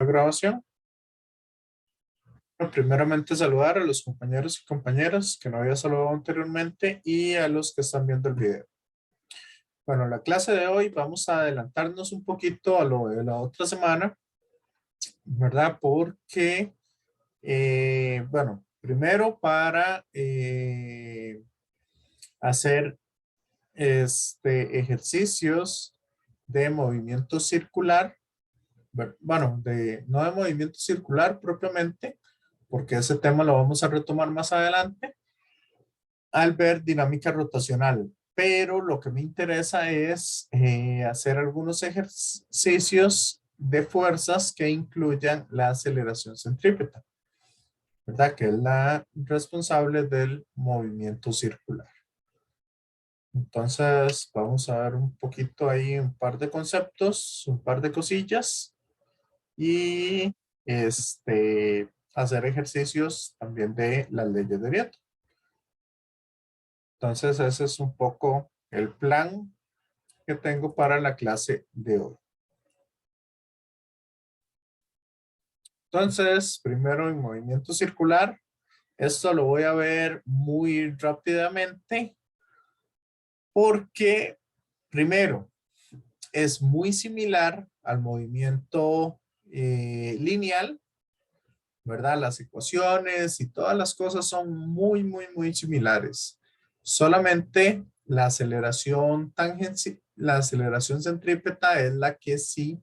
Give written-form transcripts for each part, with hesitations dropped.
grabación. Bueno, primeramente saludar a los compañeros y compañeras que no había saludado anteriormente y a los que están viendo el video. Bueno, la clase de hoy vamos a adelantarnos un poquito a lo de la otra semana, ¿verdad? Porque, bueno, primero para hacer ejercicios de movimiento circular, bueno, no de movimiento circular propiamente, porque ese tema lo vamos a retomar más adelante al ver dinámica rotacional. Pero lo que me interesa es hacer algunos ejercicios de fuerzas que incluyan la aceleración centrípeta, ¿verdad? Que es la responsable del movimiento circular. Entonces, vamos a ver un poquito ahí un par de conceptos, un par de cosillas y hacer ejercicios también de las leyes de viento. Entonces, ese es un poco el plan que tengo para la clase de hoy. Entonces, primero en movimiento circular. Esto lo voy a ver muy rápidamente porque, primero, es muy similar al movimiento lineal, ¿verdad? Las ecuaciones y todas las cosas son muy similares. Solamente la aceleración la aceleración centrípeta es la que sí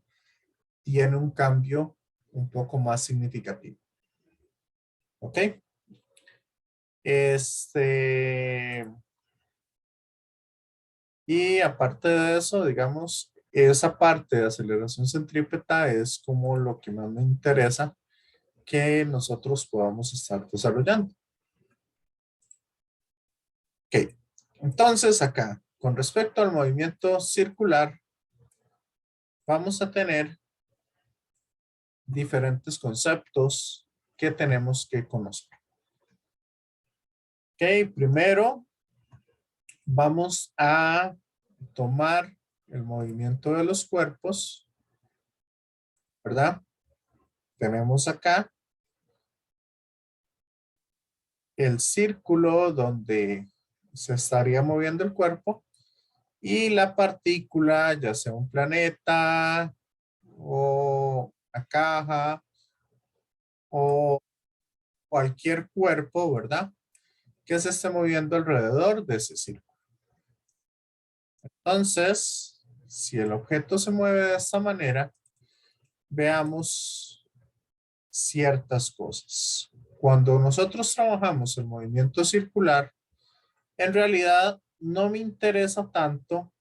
tiene un cambio un poco más significativo. ¿Ok? Y aparte de eso, digamos, esa parte de aceleración centrípeta es como lo que más me interesa que nosotros podamos estar desarrollando. Ok, entonces acá, con respecto al movimiento circular, vamos a tener diferentes conceptos que tenemos que conocer. Ok, primero vamos a tomar el movimiento de los cuerpos, ¿verdad? Tenemos acá el círculo donde se estaría moviendo el cuerpo y la partícula, ya sea un planeta o una caja o cualquier cuerpo, ¿verdad? Que se esté moviendo alrededor de ese círculo. Entonces, si el objeto se mueve de esta manera, veamos ciertas cosas. Cuando nosotros trabajamos el movimiento circular, en realidad no me interesa tanto,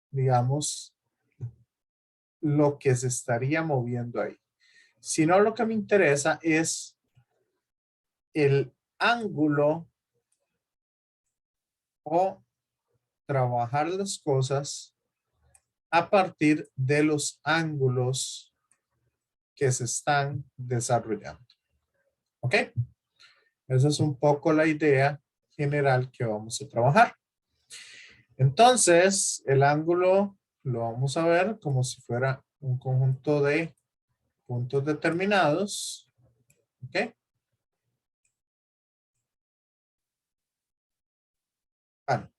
digamos, lo que se estaría moviendo ahí, sino lo que me interesa es el ángulo o trabajar las cosas a partir de los ángulos que se están desarrollando. ¿Ok? Esa es un poco la idea general que vamos a trabajar. Entonces, el ángulo lo vamos a ver como si fuera un conjunto de puntos determinados. ¿Ok? Bueno,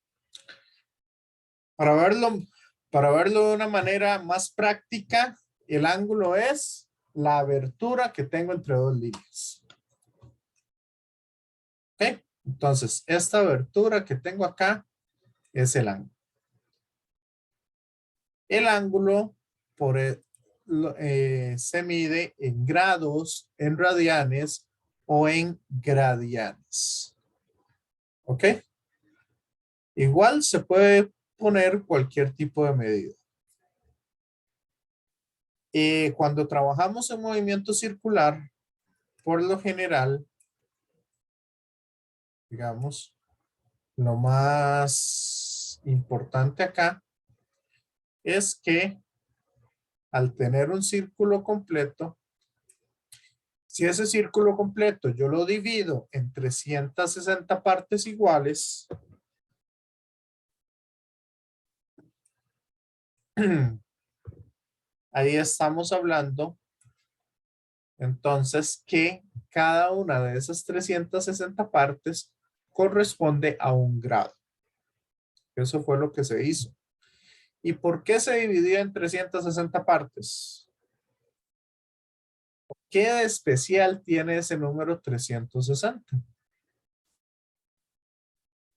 para verlo de una manera más práctica, el ángulo es la abertura que tengo entre dos líneas. ¿Ok? Entonces, esta abertura que tengo acá es el ángulo. El ángulo se mide en grados, en radianes o en gradianes. ¿Ok? Igual se puede poner cualquier tipo de medida. Cuando trabajamos en movimiento circular, por lo general, digamos, lo más importante acá es que al tener un círculo completo, si ese círculo completo yo lo divido en 360 partes iguales, ahí estamos hablando entonces que cada una de esas 360 partes corresponde a un grado. Eso fue lo que se hizo. ¿Y por qué se dividió en 360 partes? ¿Qué de especial tiene ese número 360?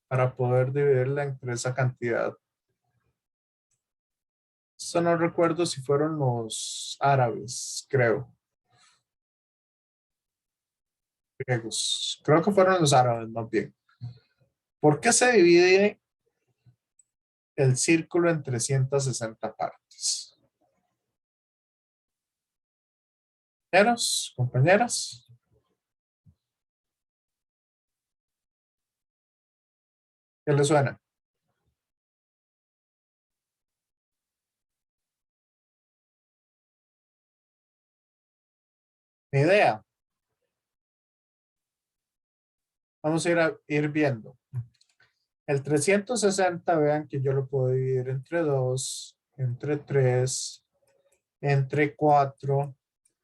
Para poder dividirla entre esa cantidad. Eso no recuerdo si fueron los árabes, creo. Griegos. Creo que fueron los árabes, más bien. ¿Por qué se divide el círculo en 360 partes? Compañeros, compañeras. ¿Qué les suena? Ni idea. Vamos a ir viendo. El 360, vean que yo lo puedo dividir entre 2, entre 3, entre 4,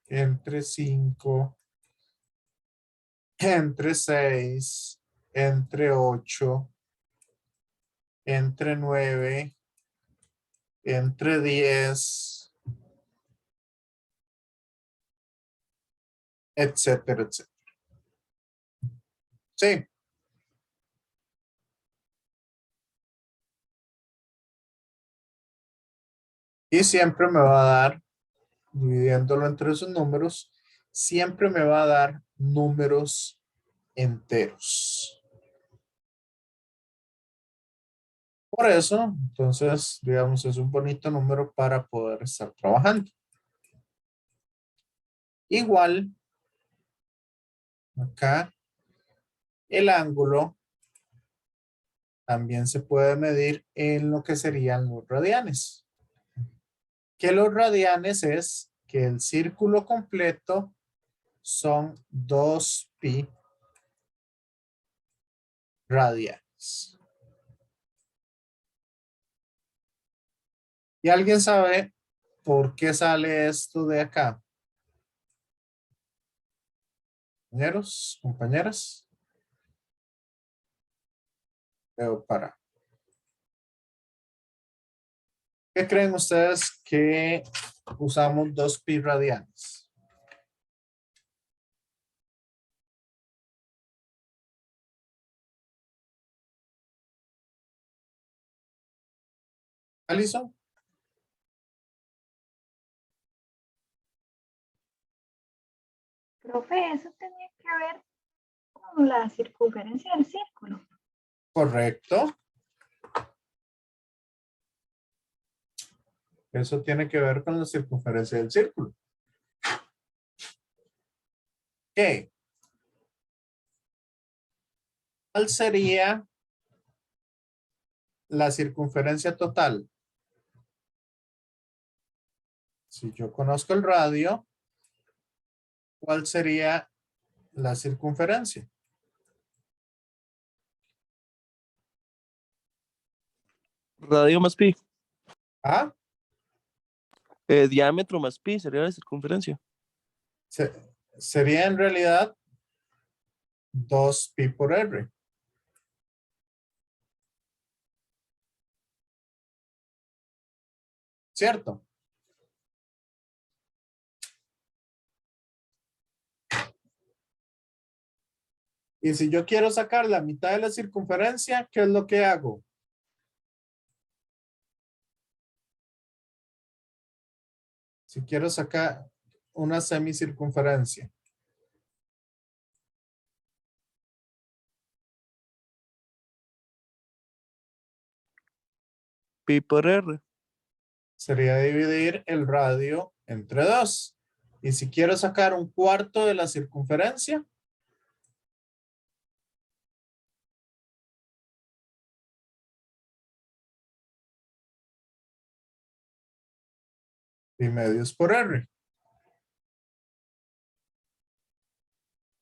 entre 5, entre 6, entre 8, entre 9, entre 10, etcétera, etcétera. Sí, y siempre me va a dar, dividiéndolo entre esos números, siempre me va a dar números enteros. Por eso, entonces, digamos, es un bonito número para poder estar trabajando. Igual, acá, el ángulo también se puede medir en lo que serían los radianes. Que los radianes es que el círculo completo son 2pi radianes. ¿Y alguien sabe por qué sale esto de acá? Compañeros, compañeras. Veo para. ¿Qué creen ustedes que usamos 2pi radianes? Alison, Profe, eso tenía que ver con la circunferencia del círculo. correcto. Eso tiene que ver con la circunferencia del círculo. ¿Qué? ¿Cuál sería la circunferencia total? Si yo conozco el radio, ¿cuál sería la circunferencia? Radio más pi. ¿Ah? Diámetro más pi sería la circunferencia. Sería en realidad 2pi por r. ¿Cierto? Y si yo quiero sacar la mitad de la circunferencia, ¿qué es lo que hago? Si quiero sacar una semicircunferencia. Pi por r. Sería dividir el radio entre 2. Y si quiero sacar un cuarto de la circunferencia, pi medios por r.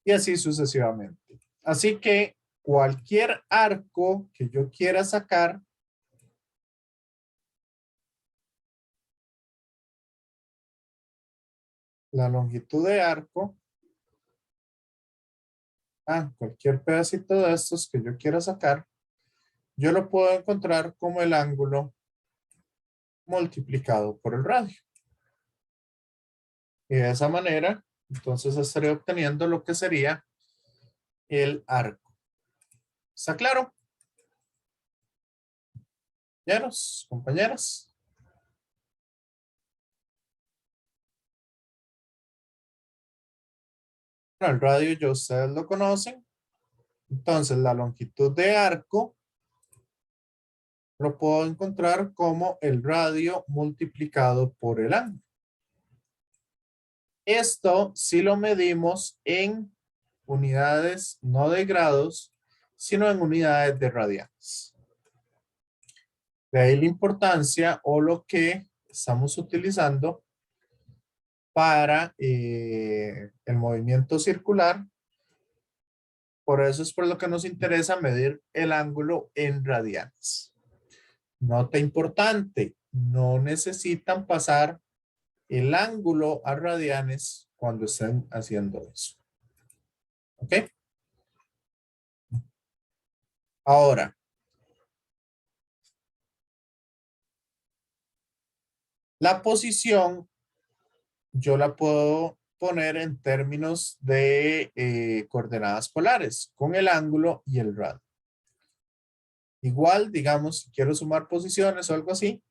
Y así sucesivamente. Así que cualquier arco que yo quiera sacar, la longitud de arco, cualquier pedacito de estos que yo quiera sacar, yo lo puedo encontrar como el ángulo multiplicado por el radio. Y de esa manera, entonces estaré obteniendo lo que sería el arco. ¿Está claro? Compañeros, compañeras. Bueno, el radio ya ustedes lo conocen. Entonces, la longitud de arco lo puedo encontrar como el radio multiplicado por el ángulo. Esto si lo medimos en unidades no de grados, sino en unidades de radianes. De ahí la importancia o lo que estamos utilizando para el movimiento circular. Por eso es por lo que nos interesa medir el ángulo en radianes. Nota importante, no necesitan pasar el ángulo a radianes cuando estén haciendo eso. ¿Ok? Ahora, la posición yo la puedo poner en términos de coordenadas polares con el ángulo y el radio. Igual, digamos, si quiero sumar posiciones o algo así,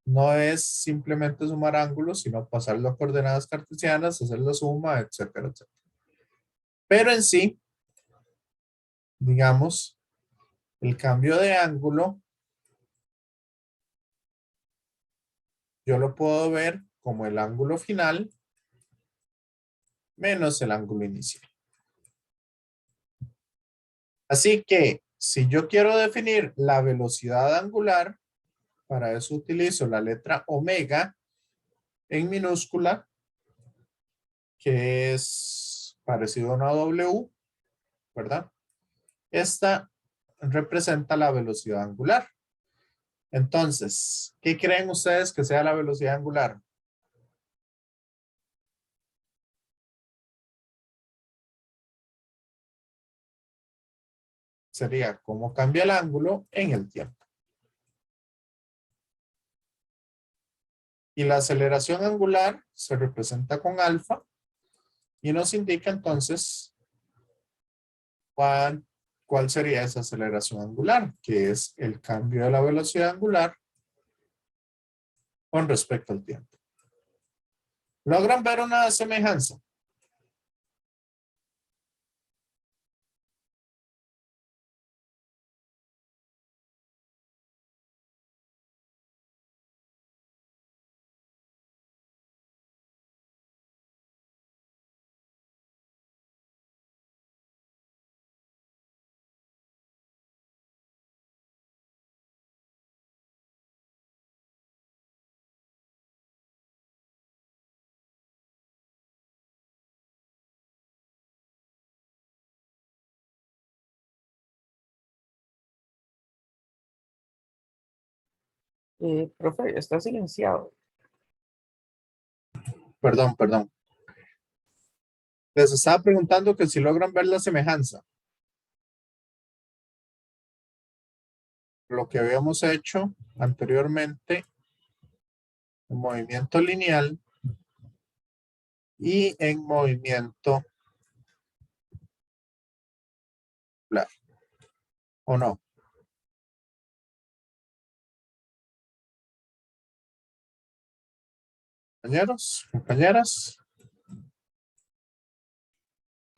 no es simplemente sumar ángulos, sino pasarlo a coordenadas cartesianas, hacer la suma, etcétera, etcétera. Pero en sí, digamos, el cambio de ángulo, yo lo puedo ver como el ángulo final menos el ángulo inicial. Así que, si yo quiero definir la velocidad angular, para eso utilizo la letra omega en minúscula, que es parecido a una W, ¿verdad? Esta representa la velocidad angular. Entonces, ¿qué creen ustedes que sea la velocidad angular? Sería cómo cambia el ángulo en el tiempo. Y la aceleración angular se representa con alfa y nos indica entonces cuál sería esa aceleración angular, que es el cambio de la velocidad angular con respecto al tiempo. ¿Logran ver una semejanza? Profe, está silenciado. Perdón, perdón. Les estaba preguntando que si logran ver la semejanza. Lo que habíamos hecho anteriormente en movimiento lineal y en movimiento circular. ¿O no? Compañeros, compañeras.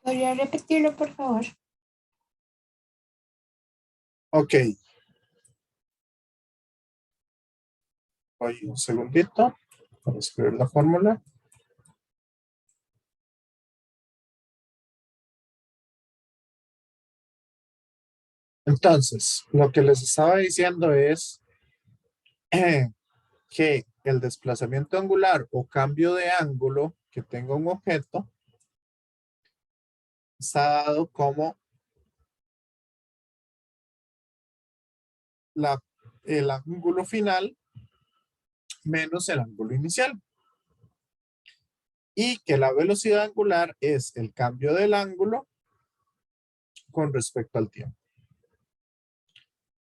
¿Podría repetirlo, por favor? Ok. Voy un segundito para escribir la fórmula. Entonces, lo que les estaba diciendo es que el desplazamiento angular o cambio de ángulo que tenga un objeto está dado como el ángulo final menos el ángulo inicial. Y que la velocidad angular es el cambio del ángulo con respecto al tiempo.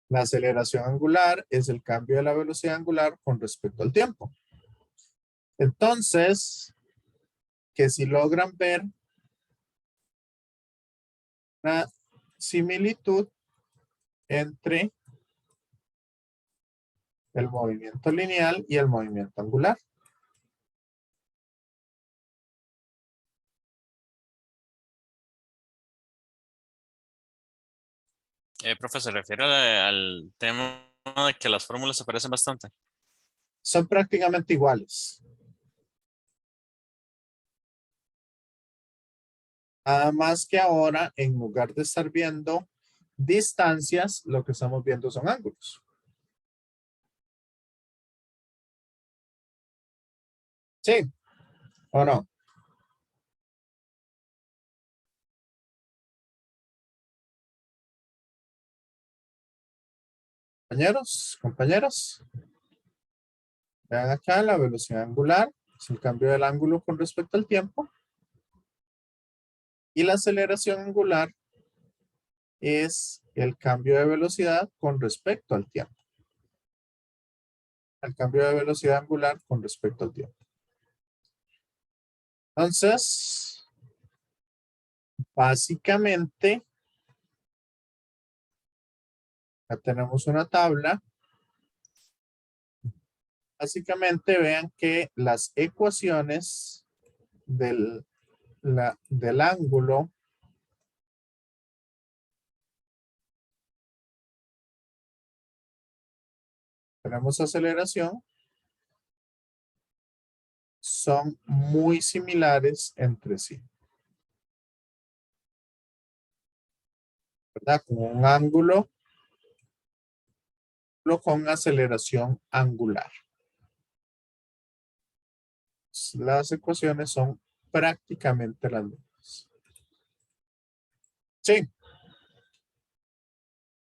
La aceleración angular es el cambio de la velocidad angular con respecto al tiempo. Entonces, que si logran ver una similitud entre el movimiento lineal y el movimiento angular. Profe, ¿se refiere al tema de que las fórmulas se parecen bastante? Son prácticamente iguales. Nada más que ahora, en lugar de estar viendo distancias, lo que estamos viendo son ángulos. ¿Sí o no? Compañeros, compañeras. Vean acá la velocidad angular, es el cambio del ángulo con respecto al tiempo. Y la aceleración angular es el cambio de velocidad con respecto al tiempo. El cambio de velocidad angular con respecto al tiempo. Entonces, básicamente, ya tenemos una tabla. Básicamente, vean que las ecuaciones del ángulo tenemos aceleración, son muy similares entre sí. ¿Verdad? Con un ángulo con aceleración angular. Las ecuaciones son prácticamente las mismas. Sí.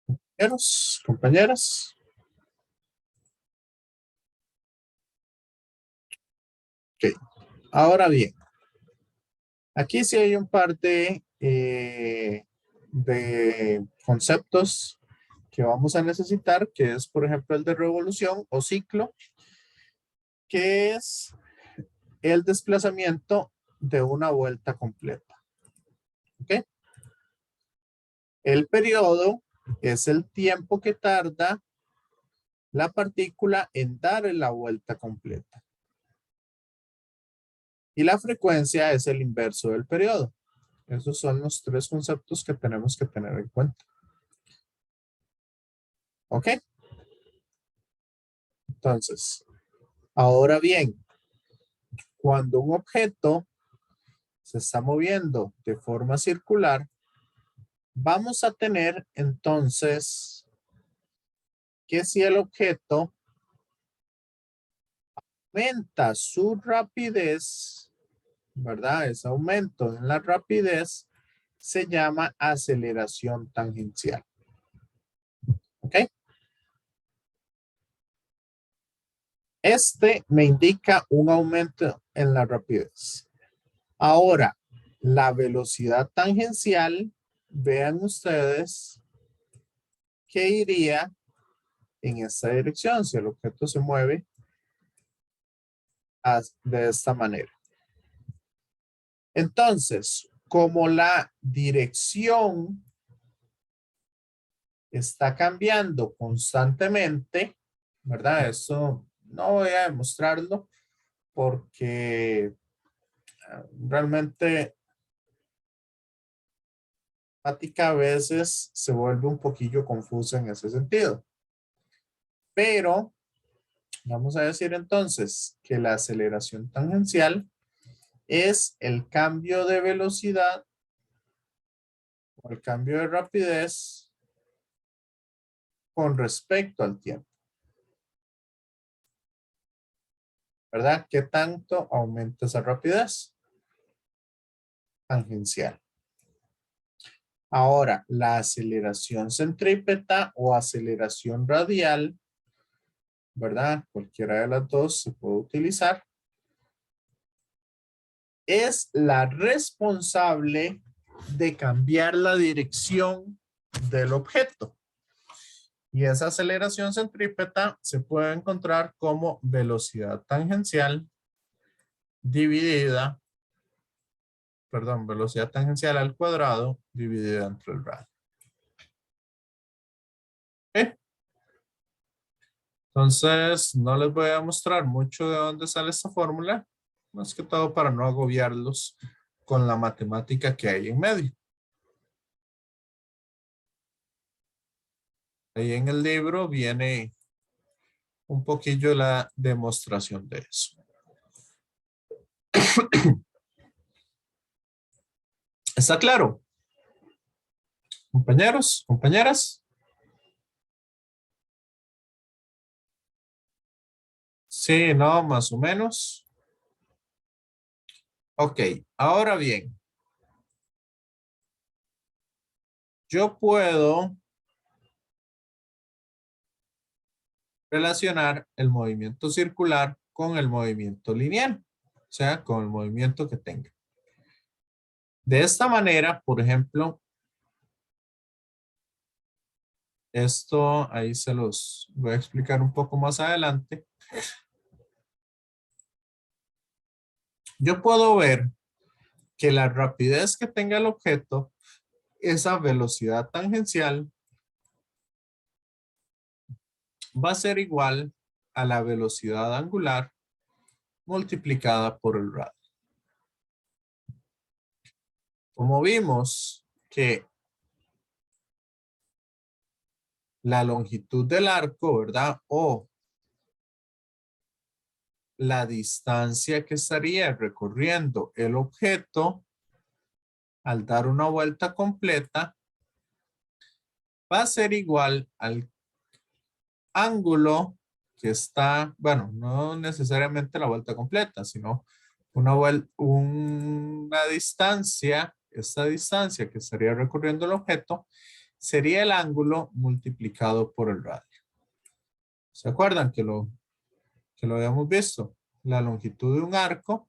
Compañeros, compañeras. Ok. Ahora bien, aquí sí hay un par de conceptos que vamos a necesitar, que es, por ejemplo, el de revolución o ciclo, que es el desplazamiento de una vuelta completa. ¿Ok? El periodo es el tiempo que tarda la partícula en dar la vuelta completa. Y la frecuencia es el inverso del periodo. Esos son los tres conceptos que tenemos que tener en cuenta. ¿Ok? Entonces, ahora bien, cuando un objeto se está moviendo de forma circular, vamos a tener entonces que si el objeto aumenta su rapidez, ¿verdad? Ese aumento en la rapidez se llama aceleración tangencial. ¿Ok? Este me indica un aumento en la rapidez. Ahora, la velocidad tangencial, vean ustedes que iría en esta dirección si el objeto se mueve de esta manera. Entonces, como la dirección está cambiando constantemente, ¿verdad? Eso no voy a demostrarlo porque realmente la matemática a veces se vuelve un poquillo confusa en ese sentido. Pero vamos a decir entonces que la aceleración tangencial es el cambio de velocidad o el cambio de rapidez con respecto al tiempo. ¿Verdad? ¿Qué tanto aumenta esa rapidez tangencial? Ahora, la aceleración centrípeta o aceleración radial, ¿verdad? Cualquiera de las dos se puede utilizar. es la responsable de cambiar la dirección del objeto. Y esa aceleración centrípeta se puede encontrar como velocidad tangencial dividida, perdón, velocidad tangencial al cuadrado dividida entre el radio. ¿Ok? Entonces, no les voy a mostrar mucho de dónde sale esta fórmula, más que todo para no agobiarlos con la matemática que hay en medio. Ahí en el libro viene un poquillo la demostración de eso. ¿Está claro? Compañeros, compañeras. Sí, no, más o menos. Ok, ahora bien. Yo puedo relacionar el movimiento circular con el movimiento lineal, o sea, con el movimiento que tenga. De esta manera, por ejemplo, esto ahí se los voy a explicar un poco más adelante. Yo puedo ver que la rapidez que tenga el objeto, esa velocidad tangencial, va a ser igual a la velocidad angular multiplicada por el radio. Como vimos que la longitud del arco, ¿verdad? O la distancia que estaría recorriendo el objeto al dar una vuelta completa va a ser igual al ángulo que está, bueno, no necesariamente la vuelta completa, sino una distancia, esta distancia que estaría recorriendo el objeto sería el ángulo multiplicado por el radio. ¿Se acuerdan que lo habíamos visto? La longitud de un arco,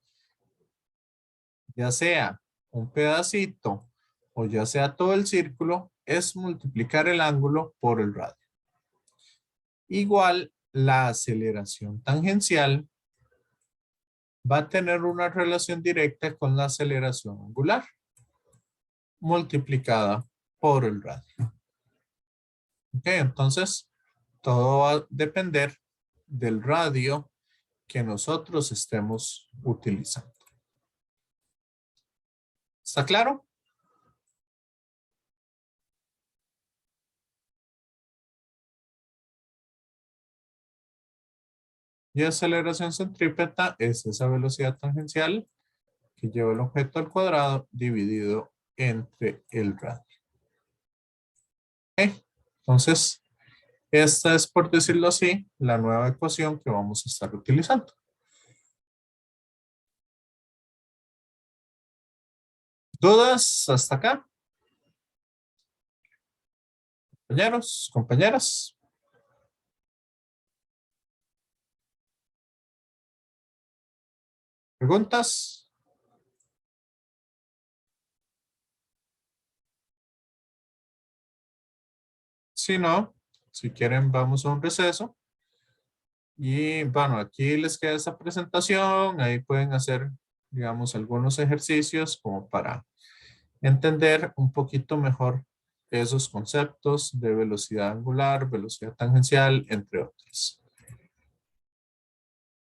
ya sea un pedacito o ya sea todo el círculo, es multiplicar el ángulo por el radio. Igual la aceleración tangencial va a tener una relación directa con la aceleración angular multiplicada por el radio. Ok, entonces todo va a depender del radio que nosotros estemos utilizando. ¿Está claro? Y aceleración centrípeta es esa velocidad tangencial que lleva el objeto al cuadrado dividido entre el radio. ¿Ok? Entonces, esta es, por decirlo así, la nueva ecuación que vamos a estar utilizando. ¿Dudas hasta acá? Compañeros, compañeras. ¿Preguntas? Si no, si quieren vamos a un receso. Y bueno, aquí les queda esta presentación. Ahí pueden hacer, digamos, algunos ejercicios como para entender un poquito mejor esos conceptos de velocidad angular, velocidad tangencial, entre otros.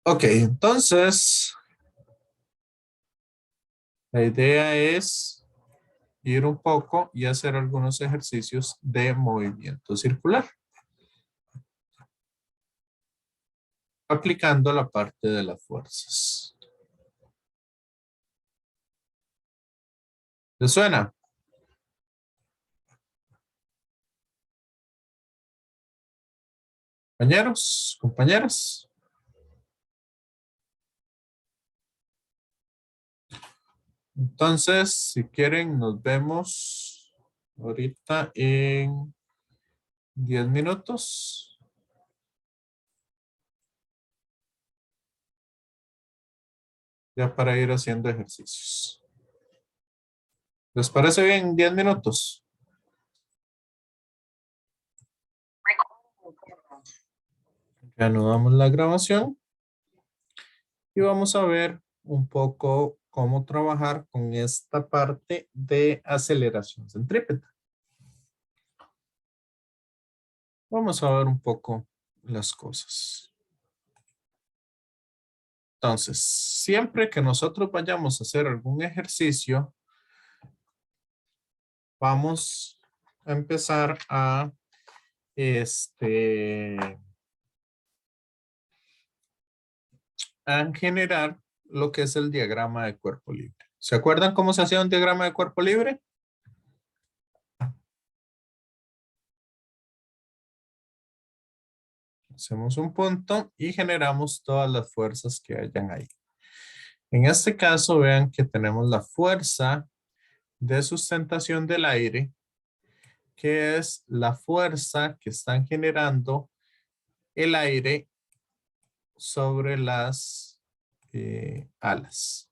Ok, entonces la idea es ir un poco y hacer algunos ejercicios de movimiento circular, aplicando la parte de las fuerzas. ¿Les suena? Compañeros, compañeras. Entonces, si quieren, nos vemos ahorita en 10 minutos. ya para ir haciendo ejercicios. ¿Les parece bien? 10 minutos. Reanudamos la grabación y vamos a ver un poco cómo trabajar con esta parte de aceleración centrípeta. Vamos a ver un poco las cosas. Entonces, siempre que nosotros vayamos a hacer algún ejercicio, vamos a empezar a generar lo que es el diagrama de cuerpo libre. ¿Se acuerdan cómo se hacía un diagrama de cuerpo libre? Hacemos un punto y generamos todas las fuerzas que hayan ahí. En este caso, vean que tenemos la fuerza de sustentación del aire, que es la fuerza que están generando el aire sobre las alas.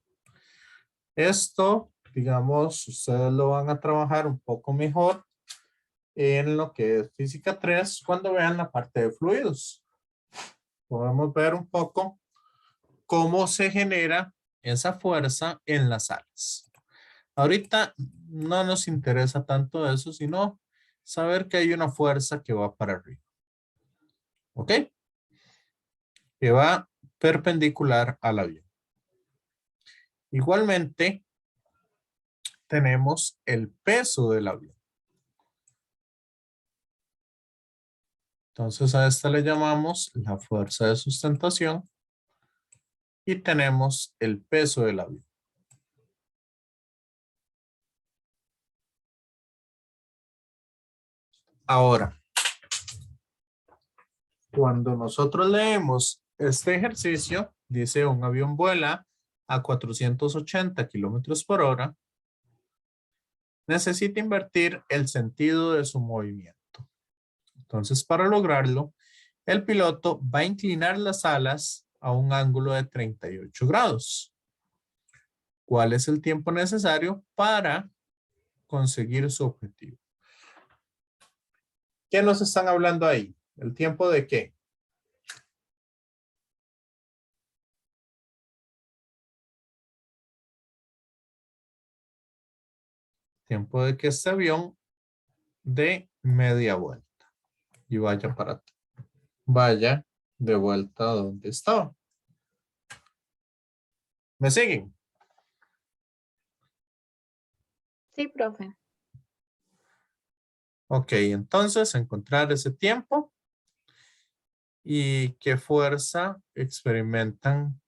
Esto, digamos, ustedes lo van a trabajar un poco mejor en lo que es física 3 cuando vean la parte de fluidos. Podemos ver un poco cómo se genera esa fuerza en las alas. Ahorita no nos interesa tanto eso, sino saber que hay una fuerza que va para arriba. ¿Ok? Que va perpendicular al avión. Igualmente, tenemos el peso del avión. Entonces a esta le llamamos la fuerza de sustentación y tenemos el peso del avión. Ahora, cuando nosotros leemos este ejercicio, dice un avión vuela a 480 kilómetros por hora, necesita invertir el sentido de su movimiento. Entonces, para lograrlo, el piloto va a inclinar las alas a un ángulo de 38 grados. ¿Cuál es el tiempo necesario para conseguir su objetivo? ¿Qué nos están hablando ahí? ¿El tiempo de qué? Tiempo de que este avión dé media vuelta y vaya de vuelta a donde estaba. ¿Me siguen? Sí, profe. Ok, entonces encontrar ese tiempo y qué fuerza experimentan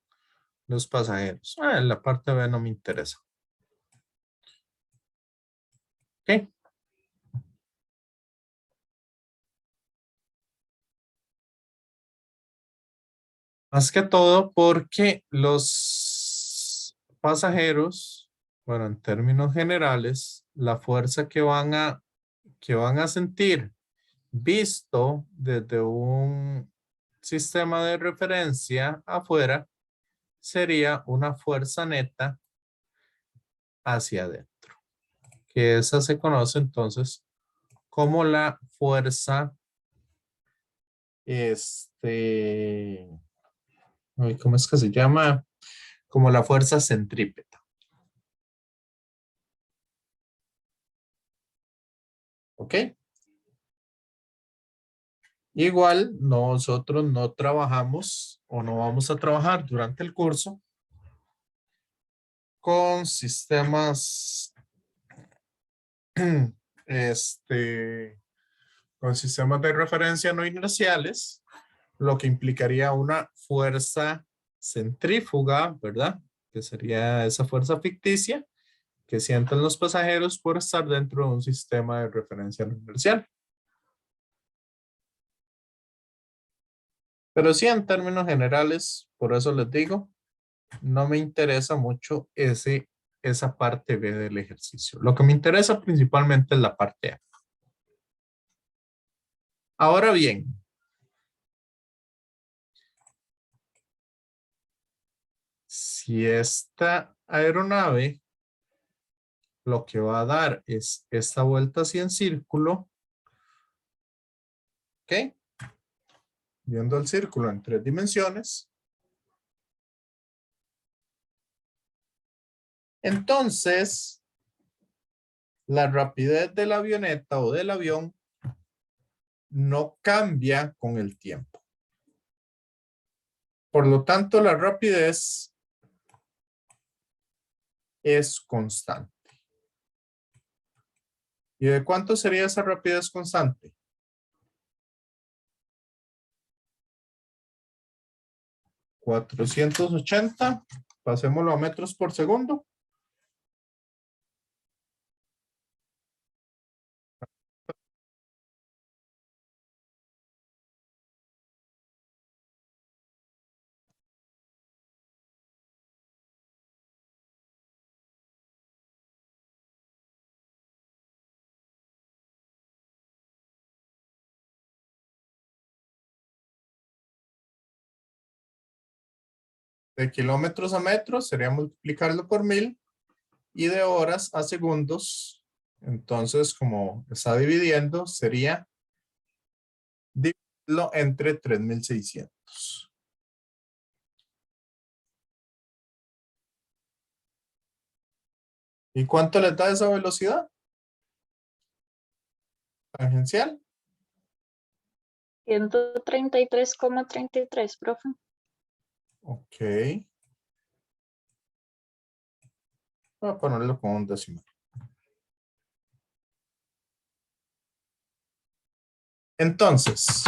los pasajeros. En la parte B no me interesa. Ok. Más que todo porque los pasajeros, bueno, en términos generales, la fuerza que van a sentir visto desde un sistema de referencia afuera sería una fuerza neta hacia adentro, que esa se conoce entonces como la fuerza, ¿cómo es que se llama? Como la fuerza centrípeta. ¿Ok? Igual nosotros no trabajamos o no vamos a trabajar durante el curso con sistemas, con sistemas de referencia no inerciales, lo que implicaría una fuerza centrífuga, ¿verdad? Que sería esa fuerza ficticia que sienten los pasajeros por estar dentro de un sistema de referencia no inercial. Pero sí, en términos generales, por eso les digo, no me interesa mucho esa parte B del ejercicio. Lo que me interesa principalmente es la parte A. Ahora bien, si esta aeronave lo que va a dar es esta vuelta así en círculo, ¿ok? Viendo el círculo en 3 dimensiones. Entonces, la rapidez de la avioneta o del avión no cambia con el tiempo. Por lo tanto, la rapidez es constante. ¿Y de cuánto sería esa rapidez constante? ¿480? Pasémoslo a metros por segundo. De kilómetros a metros sería multiplicarlo por 1000 y de horas a segundos. Entonces, como está dividiendo, sería dividirlo entre 3600. ¿Y cuánto le da esa velocidad tangencial? 133,33, profe. Ok. Voy a ponerlo con un decimal. Entonces,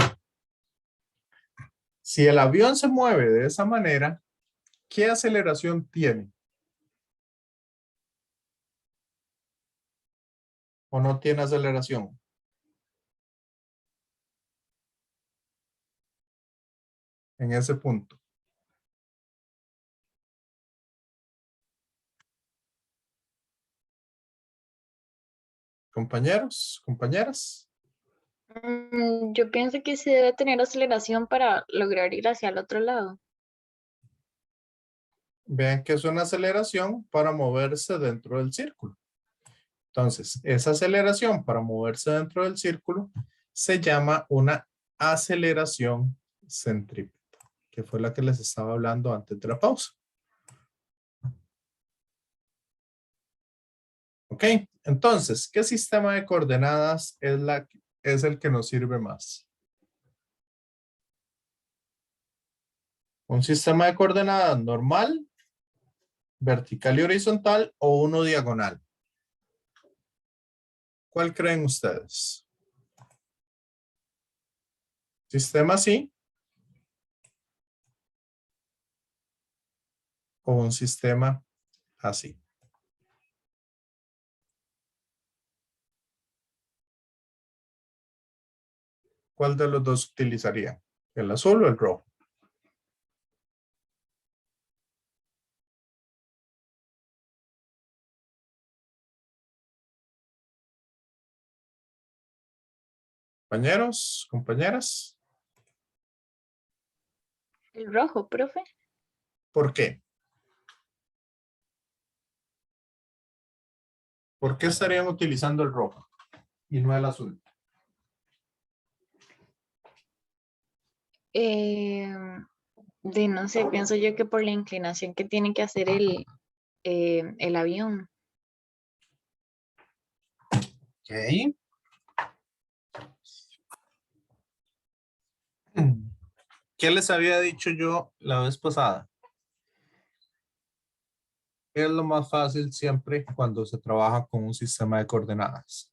si el avión se mueve de esa manera, ¿qué aceleración tiene? ¿O no tiene aceleración? En ese punto. Compañeros, compañeras. Yo pienso que sí debe tener aceleración para lograr ir hacia el otro lado. Vean que es una aceleración para moverse dentro del círculo. Entonces, esa aceleración para moverse dentro del círculo se llama una aceleración centrípeta, que fue la que les estaba hablando antes de la pausa. Ok, entonces, ¿qué sistema de coordenadas es el que nos sirve más? ¿Un sistema de coordenadas normal, vertical y horizontal o uno diagonal? ¿Cuál creen ustedes? ¿Sistema así? ¿O un sistema así? ¿Cuál de los dos utilizaría? ¿El azul o el rojo? Compañeros, compañeras. El rojo, profe. ¿Por qué? ¿Por qué estarían utilizando el rojo y no el azul? No sé, pienso yo que por la inclinación que tiene que hacer el avión. Ok. ¿Qué les había dicho yo la vez pasada? Es lo más fácil siempre cuando se trabaja con un sistema de coordenadas.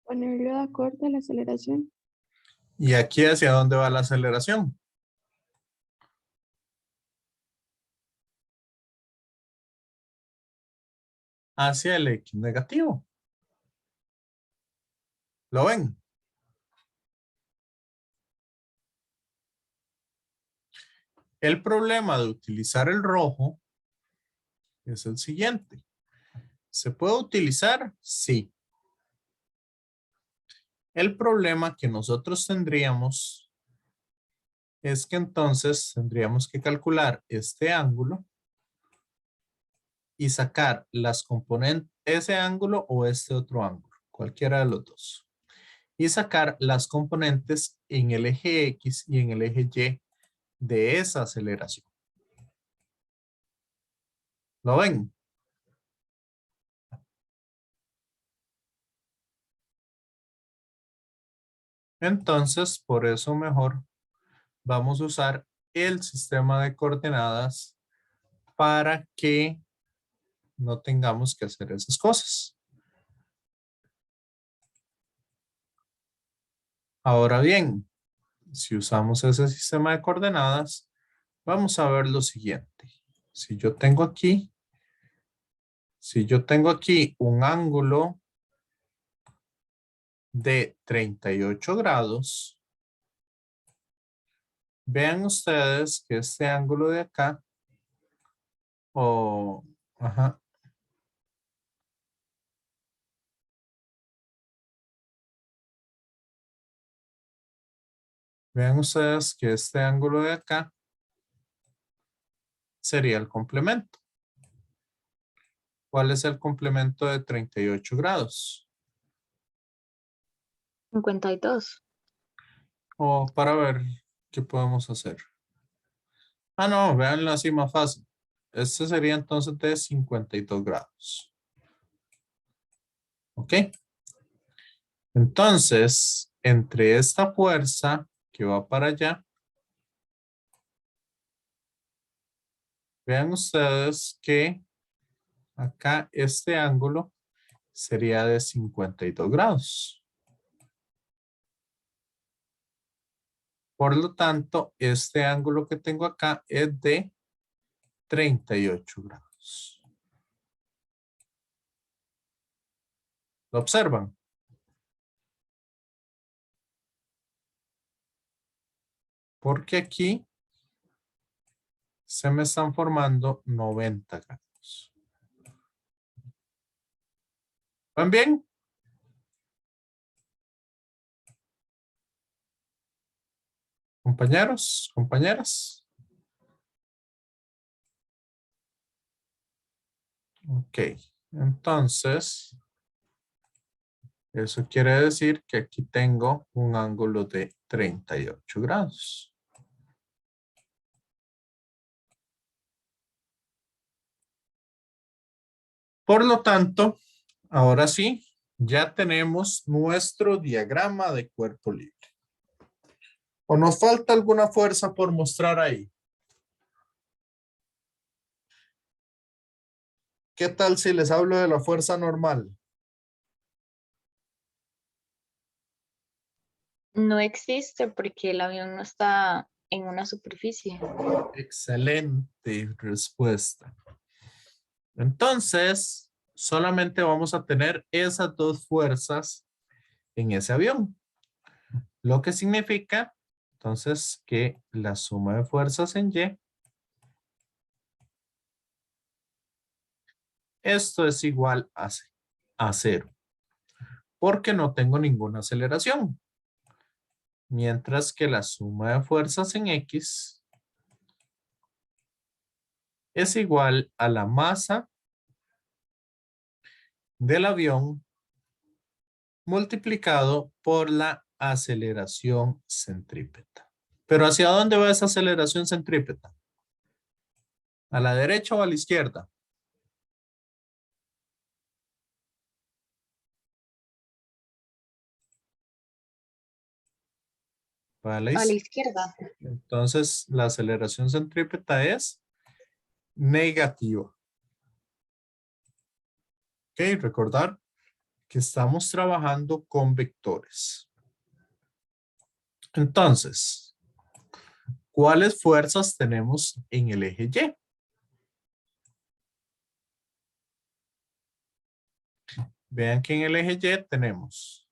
Ponerlo de acuerdo a la aceleración. ¿Y aquí hacia dónde va la aceleración? Hacia el X negativo. ¿Lo ven? El problema de utilizar el rojo es el siguiente. ¿Se puede utilizar? Sí. El problema que nosotros tendríamos es que entonces tendríamos que calcular este ángulo y sacar las componentes, ese ángulo o este otro ángulo, cualquiera de los dos. Y sacar las componentes en el eje X y en el eje Y de esa aceleración. ¿Lo ven? Entonces, por eso mejor vamos a usar el sistema de coordenadas para que no tengamos que hacer esas cosas. Ahora bien, si usamos ese sistema de coordenadas, vamos a ver lo siguiente. Si yo tengo aquí un ángulo de 38 grados, vean ustedes que este ángulo de acá, vean ustedes que este ángulo de acá sería el complemento. ¿Cuál es el complemento de 38 grados? 52. O para ver qué podemos hacer. Ah, no, véanlo así más fácil. Este sería entonces de 52 grados. ¿Ok? Entonces, entre esta fuerza que va para allá, vean ustedes que acá este ángulo sería de 52 grados. Por lo tanto, este ángulo que tengo acá es de 38 grados. ¿Lo observan? Porque aquí se me están formando 90 grados. ¿Van bien? Compañeros, compañeras. Ok, entonces, eso quiere decir que aquí tengo un ángulo de 38 grados. Por lo tanto, ahora sí, ya tenemos nuestro diagrama de cuerpo libre. ¿O nos falta alguna fuerza por mostrar ahí? ¿Qué tal si les hablo de la fuerza normal? No existe porque el avión no está en una superficie. Excelente respuesta. Entonces, solamente vamos a tener esas dos fuerzas en ese avión. Lo que significa, entonces, que la suma de fuerzas en Y, esto es igual a 0. Porque no tengo ninguna aceleración. Mientras que la suma de fuerzas en X es igual a la masa del avión multiplicado por la aceleración centrípeta. ¿Pero hacia dónde va esa aceleración centrípeta? ¿A la derecha o a la izquierda? Para la A la izquierda. izquierda. Entonces, la aceleración centrípeta es negativa. Ok, recordar que estamos trabajando con vectores. Entonces, ¿cuáles fuerzas tenemos en el eje Y? Vean que en el eje Y tenemos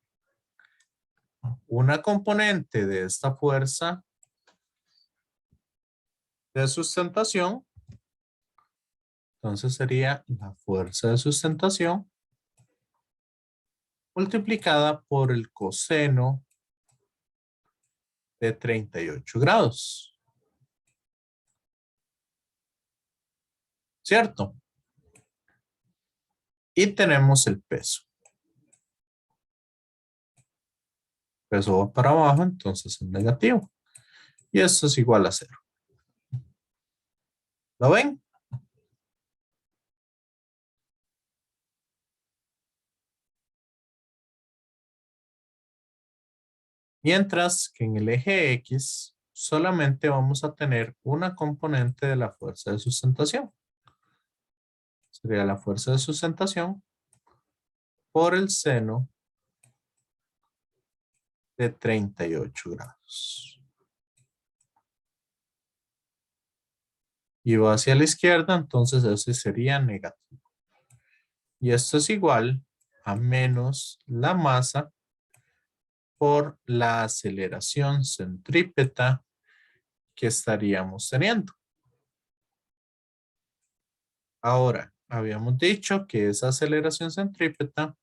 una componente de esta fuerza de sustentación. Entonces sería la fuerza de sustentación multiplicada por el coseno de 38 grados. ¿Cierto? Y tenemos el peso. Peso va para abajo, entonces es negativo. Y esto es igual a 0. ¿Lo ven? Mientras que en el eje X solamente vamos a tener una componente de la fuerza de sustentación. Sería la fuerza de sustentación por el seno de 38 grados. Y va hacia la izquierda, entonces ese sería negativo. Y esto es igual a menos la masa por la aceleración centrípeta que estaríamos teniendo. Ahora, habíamos dicho que esa aceleración centrípeta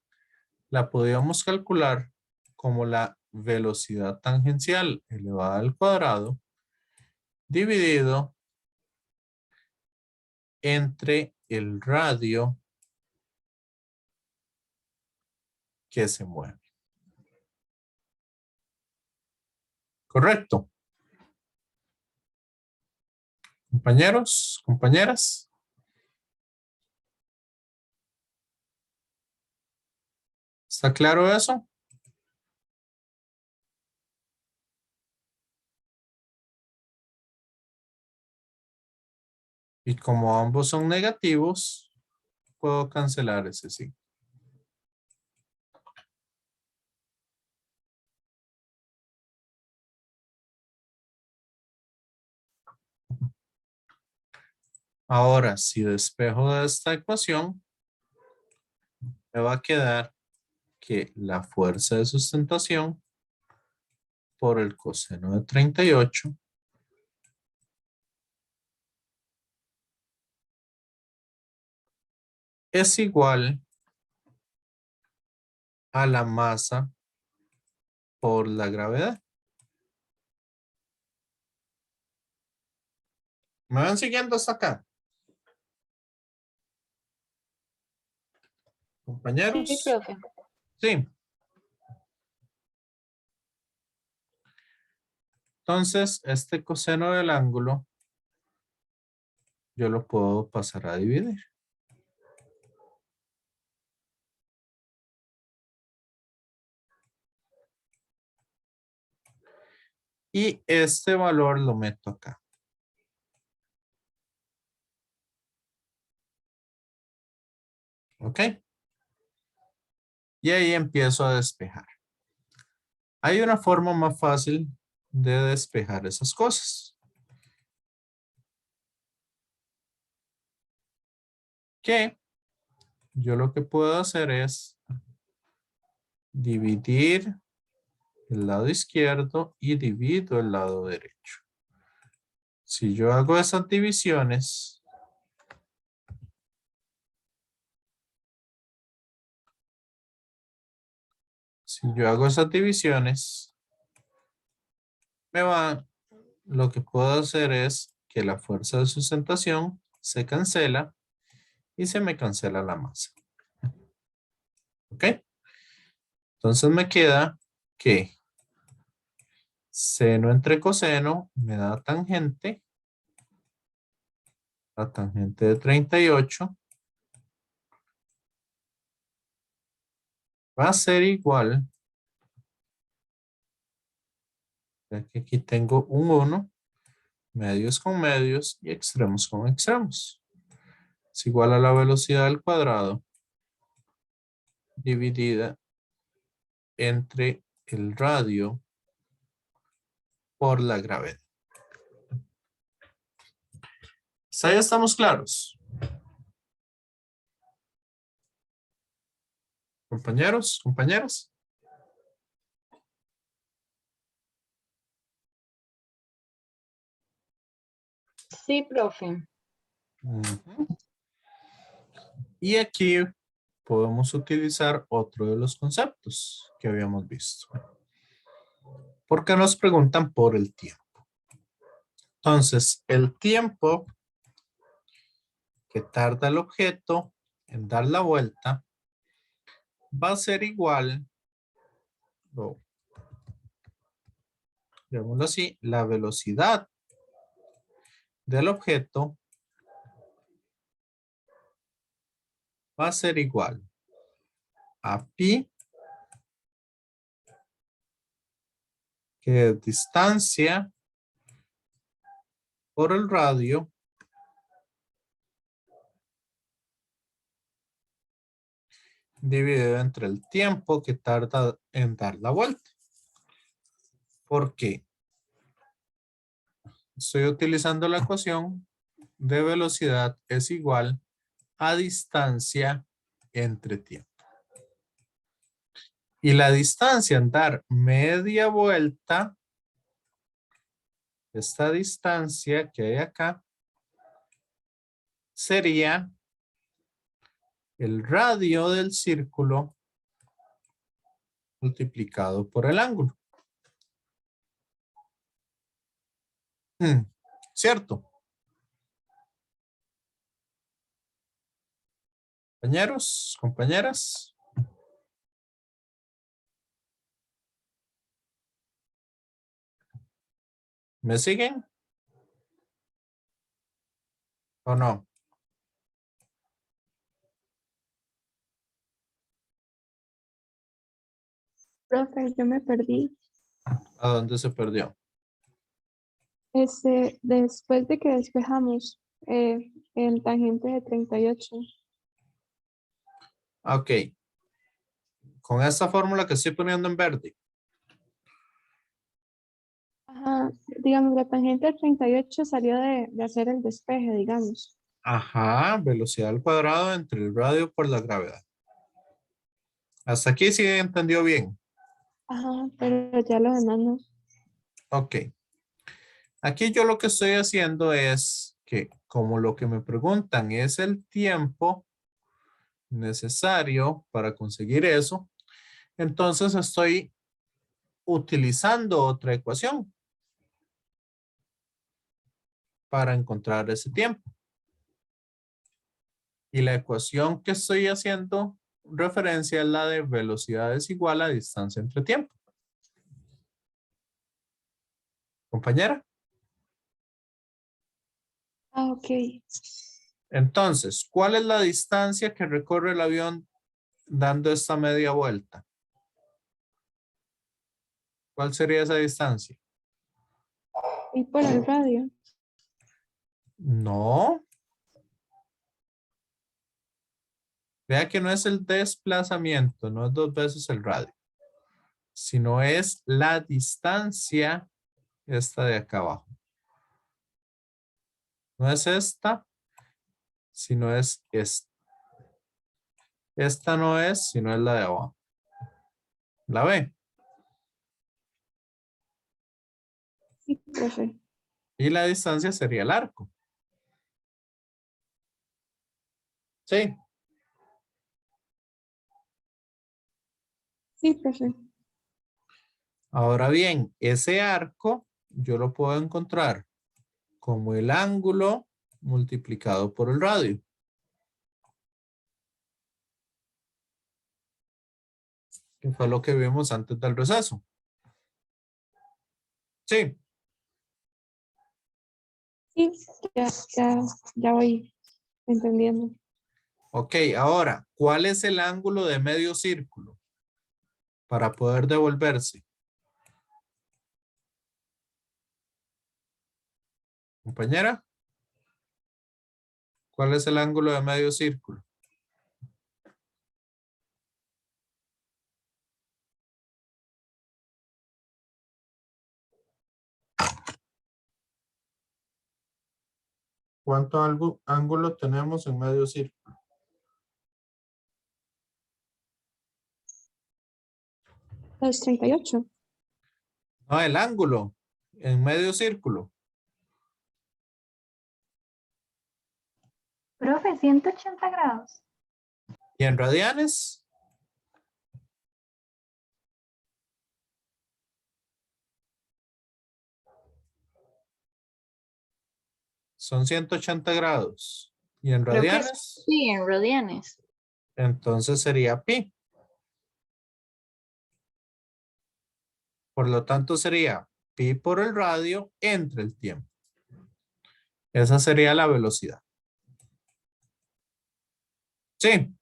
la podíamos calcular como la velocidad tangencial elevada al cuadrado dividido entre el radio que se mueve. ¿Correcto? Compañeros, compañeras. ¿Está claro eso? Y como ambos son negativos, puedo cancelar ese signo. Ahora, si despejo de esta ecuación, me va a quedar que la fuerza de sustentación por el coseno de 38 es igual a la masa por la gravedad. ¿Me van siguiendo hasta acá? Compañeros. Sí, profe. Sí. Entonces, este coseno del ángulo, yo lo puedo pasar a dividir. Y este valor lo meto acá. ¿Ok? Y ahí empiezo a despejar. Hay una forma más fácil de despejar esas cosas. Que yo lo que puedo hacer es dividir el lado izquierdo y divido el lado derecho. Si yo hago esas divisiones, lo que puedo hacer es que la fuerza de sustentación se cancela y se me cancela la masa. ¿Ok? Entonces me queda que seno entre coseno me da tangente. La tangente de 38 va a ser igual, ya que aquí tengo un 1, medios con medios y extremos con extremos. Es igual a la velocidad al cuadrado dividida entre el radio por la gravedad. ¿Hasta ahí estamos claros? Compañeros, compañeras. Sí, profe. Ujú. Y aquí podemos utilizar otro de los conceptos que habíamos visto. Porque nos preguntan por el tiempo. Entonces, el tiempo que tarda el objeto en dar la vuelta va a ser igual, o digámoslo así, la velocidad del objeto va a ser igual a pi, que es distancia por el radio, dividido entre el tiempo que tarda en dar la vuelta. ¿Por qué? Estoy utilizando la ecuación de velocidad es igual a distancia entre tiempo. Y la distancia en dar media vuelta, esta distancia que hay acá, sería el radio del círculo multiplicado por el ángulo. ¿Cierto? Compañeros, compañeras. ¿Me siguen? ¿O no? Profe, yo me perdí. ¿A dónde se perdió? Después de que despejamos el tangente de 38. Ok. Con esta fórmula que estoy poniendo en verde. Ajá, digamos, la tangente de 38 salió de hacer el despeje, digamos. Ajá, velocidad al cuadrado entre el radio por la gravedad. Hasta aquí sí entendió bien. Ajá, pero ya lo demás no. Ok. Aquí yo lo que estoy haciendo es que como lo que me preguntan es el tiempo necesario para conseguir eso, entonces estoy utilizando otra ecuación para encontrar ese tiempo. Y la ecuación que estoy haciendo referencia es la de velocidad es igual a distancia entre tiempo. Compañera. Ah, ok. Entonces, ¿cuál es la distancia que recorre el avión dando esta media vuelta? ¿Cuál sería esa distancia? Y por el radio. No. Vea que no es el desplazamiento, no es 2 veces el radio, sino es la distancia esta de acá abajo. No es esta, sino es esta. Esta no es, sino es la de abajo. ¿La ve? Sí, profe. Y la distancia sería el arco. Sí. Sí, profe. Ahora bien, ese arco yo lo puedo encontrar como el ángulo multiplicado por el radio. Que fue lo que vimos antes del receso. Sí. Sí, ya voy entendiendo. Ok, ahora, ¿cuál es el ángulo de medio círculo para poder devolverse? Compañera, ¿cuál es el ángulo de medio círculo? ¿Cuánto ángulo tenemos en medio círculo? Los 38. No, el ángulo en medio círculo. Profe, 180 grados. ¿Y en radianes? Son 180 grados. ¿Y en Creo que radianes? sí, en radianes. Entonces sería pi. Por lo tanto sería pi por el radio entre el tiempo. Esa sería la velocidad. Sí.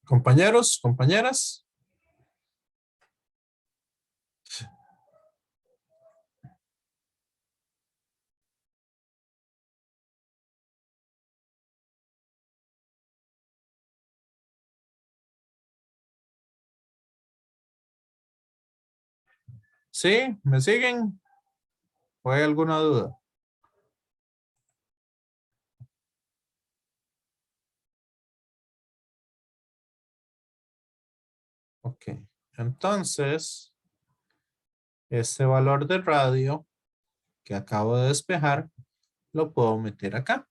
Compañeros, compañeras. ¿Sí? ¿Me siguen? ¿O hay alguna duda? Ok. Entonces, este valor de radio que acabo de despejar, lo puedo meter acá.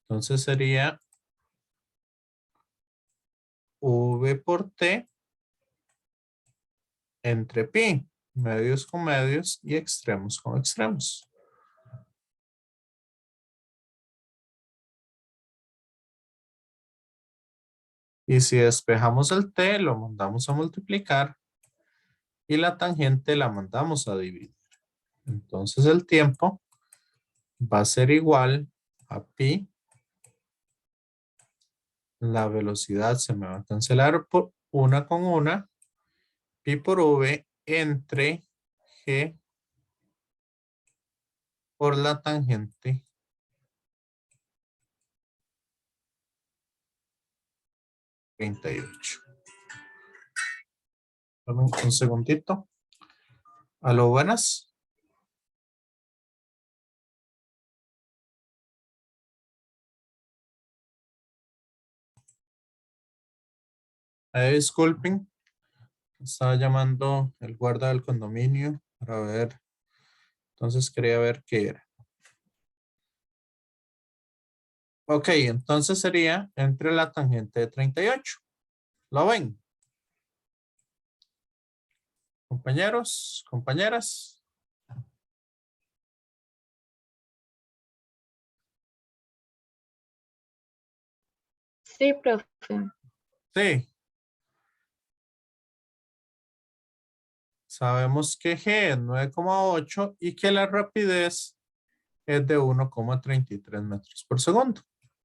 Entonces sería V por T entre pi, medios con medios y extremos con extremos. Y si despejamos el T, lo mandamos a multiplicar y la tangente la mandamos a dividir. Entonces el tiempo va a ser igual a pi. La velocidad se me va a cancelar por una con una. Pi por V entre G por la tangente 38. Dame un segundito. Aló, buenas. Disculpen. Estaba llamando el guarda del condominio para ver. Entonces quería ver qué era. Ok, entonces sería entre la tangente de 38. ¿Lo ven? Compañeros, compañeras. Sí, profe. Sí. Sabemos que G es 9,8 y que la rapidez es de 1,33 metros por segundo.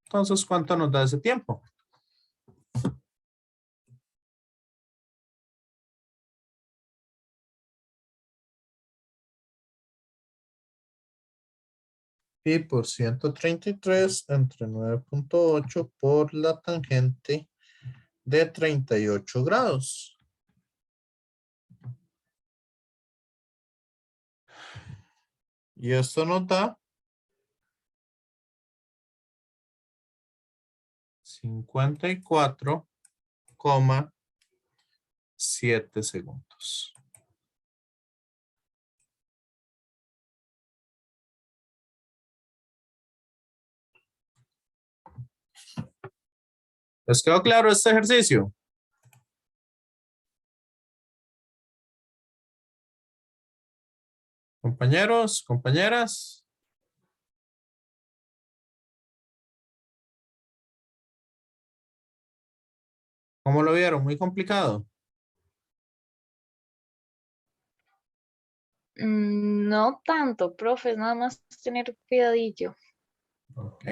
Entonces, ¿cuánto nos da ese tiempo? Pi por 133 entre 9,8 por la tangente de 38 grados. Y esto nos da 54,7 segundos. ¿Les quedó claro este ejercicio? Compañeros, compañeras. ¿Cómo lo vieron? Muy complicado. No tanto, profe, nada más tener cuidadillo. Ok.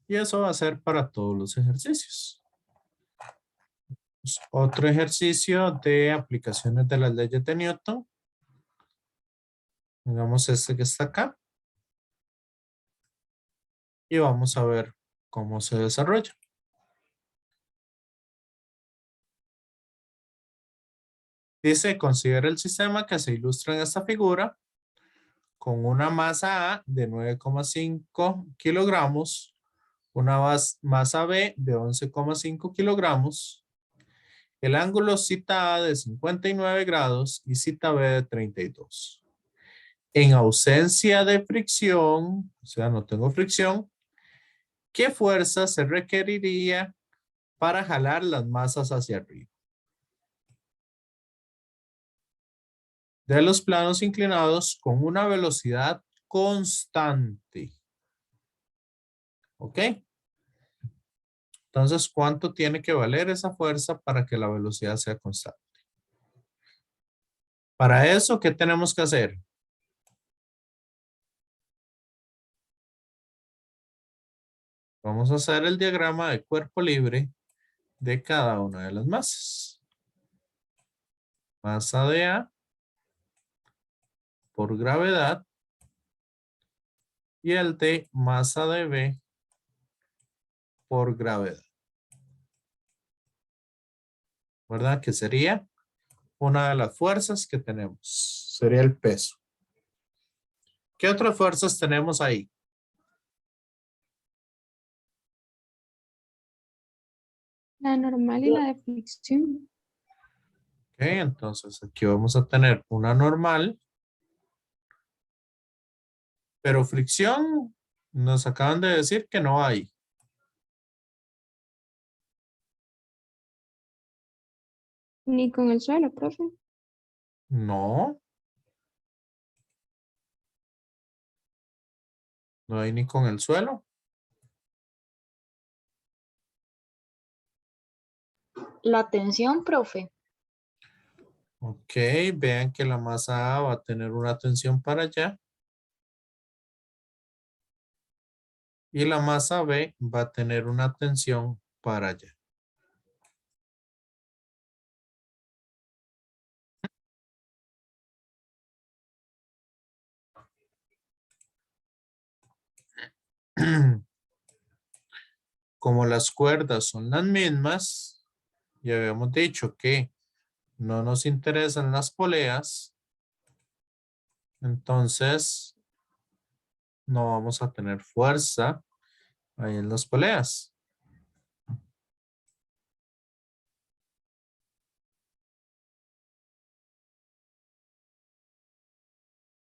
Y eso va a ser para todos los ejercicios. Otro ejercicio de aplicaciones de las leyes de Newton. Digamos este que está acá. Y vamos a ver cómo se desarrolla. Dice, considera el sistema que se ilustra en esta figura con una masa A de 9,5 kilogramos, una masa B de 11,5 kilogramos el ángulo cita A de 59 grados y cita B de 32. En ausencia de fricción, o sea, no tengo fricción, ¿qué fuerza se requeriría para jalar las masas hacia arriba? De los planos inclinados con una velocidad constante. ¿Ok? Entonces, ¿cuánto tiene que valer esa fuerza para que la velocidad sea constante? Para eso, ¿qué tenemos que hacer? Vamos a hacer el diagrama de cuerpo libre de cada una de las masas. Masa de A por gravedad y el de masa de B por gravedad. ¿Verdad? Que sería una de las fuerzas que tenemos. Sería el peso. ¿Qué otras fuerzas tenemos ahí? La normal y la de fricción. Ok, entonces aquí vamos a tener una normal. Pero fricción nos acaban de decir que no hay. Ni con el suelo, profe. No. No hay ni con el suelo. La tensión, profe. Ok, vean que la masa A va a tener una tensión para allá. Y la masa B va a tener una tensión para allá. Como las cuerdas son las mismas, ya habíamos dicho que no nos interesan las poleas, entonces no vamos a tener fuerza ahí en las poleas.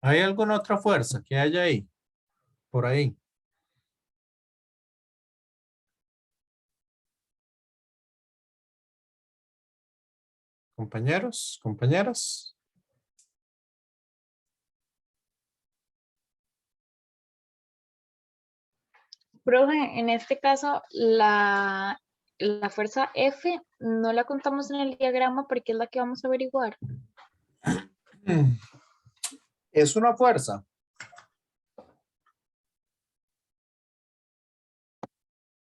¿Hay alguna otra fuerza que haya ahí? Por ahí. Compañeros, compañeras. Profe, en este caso, la fuerza F no la contamos en el diagrama porque es la que vamos a averiguar. Es una fuerza.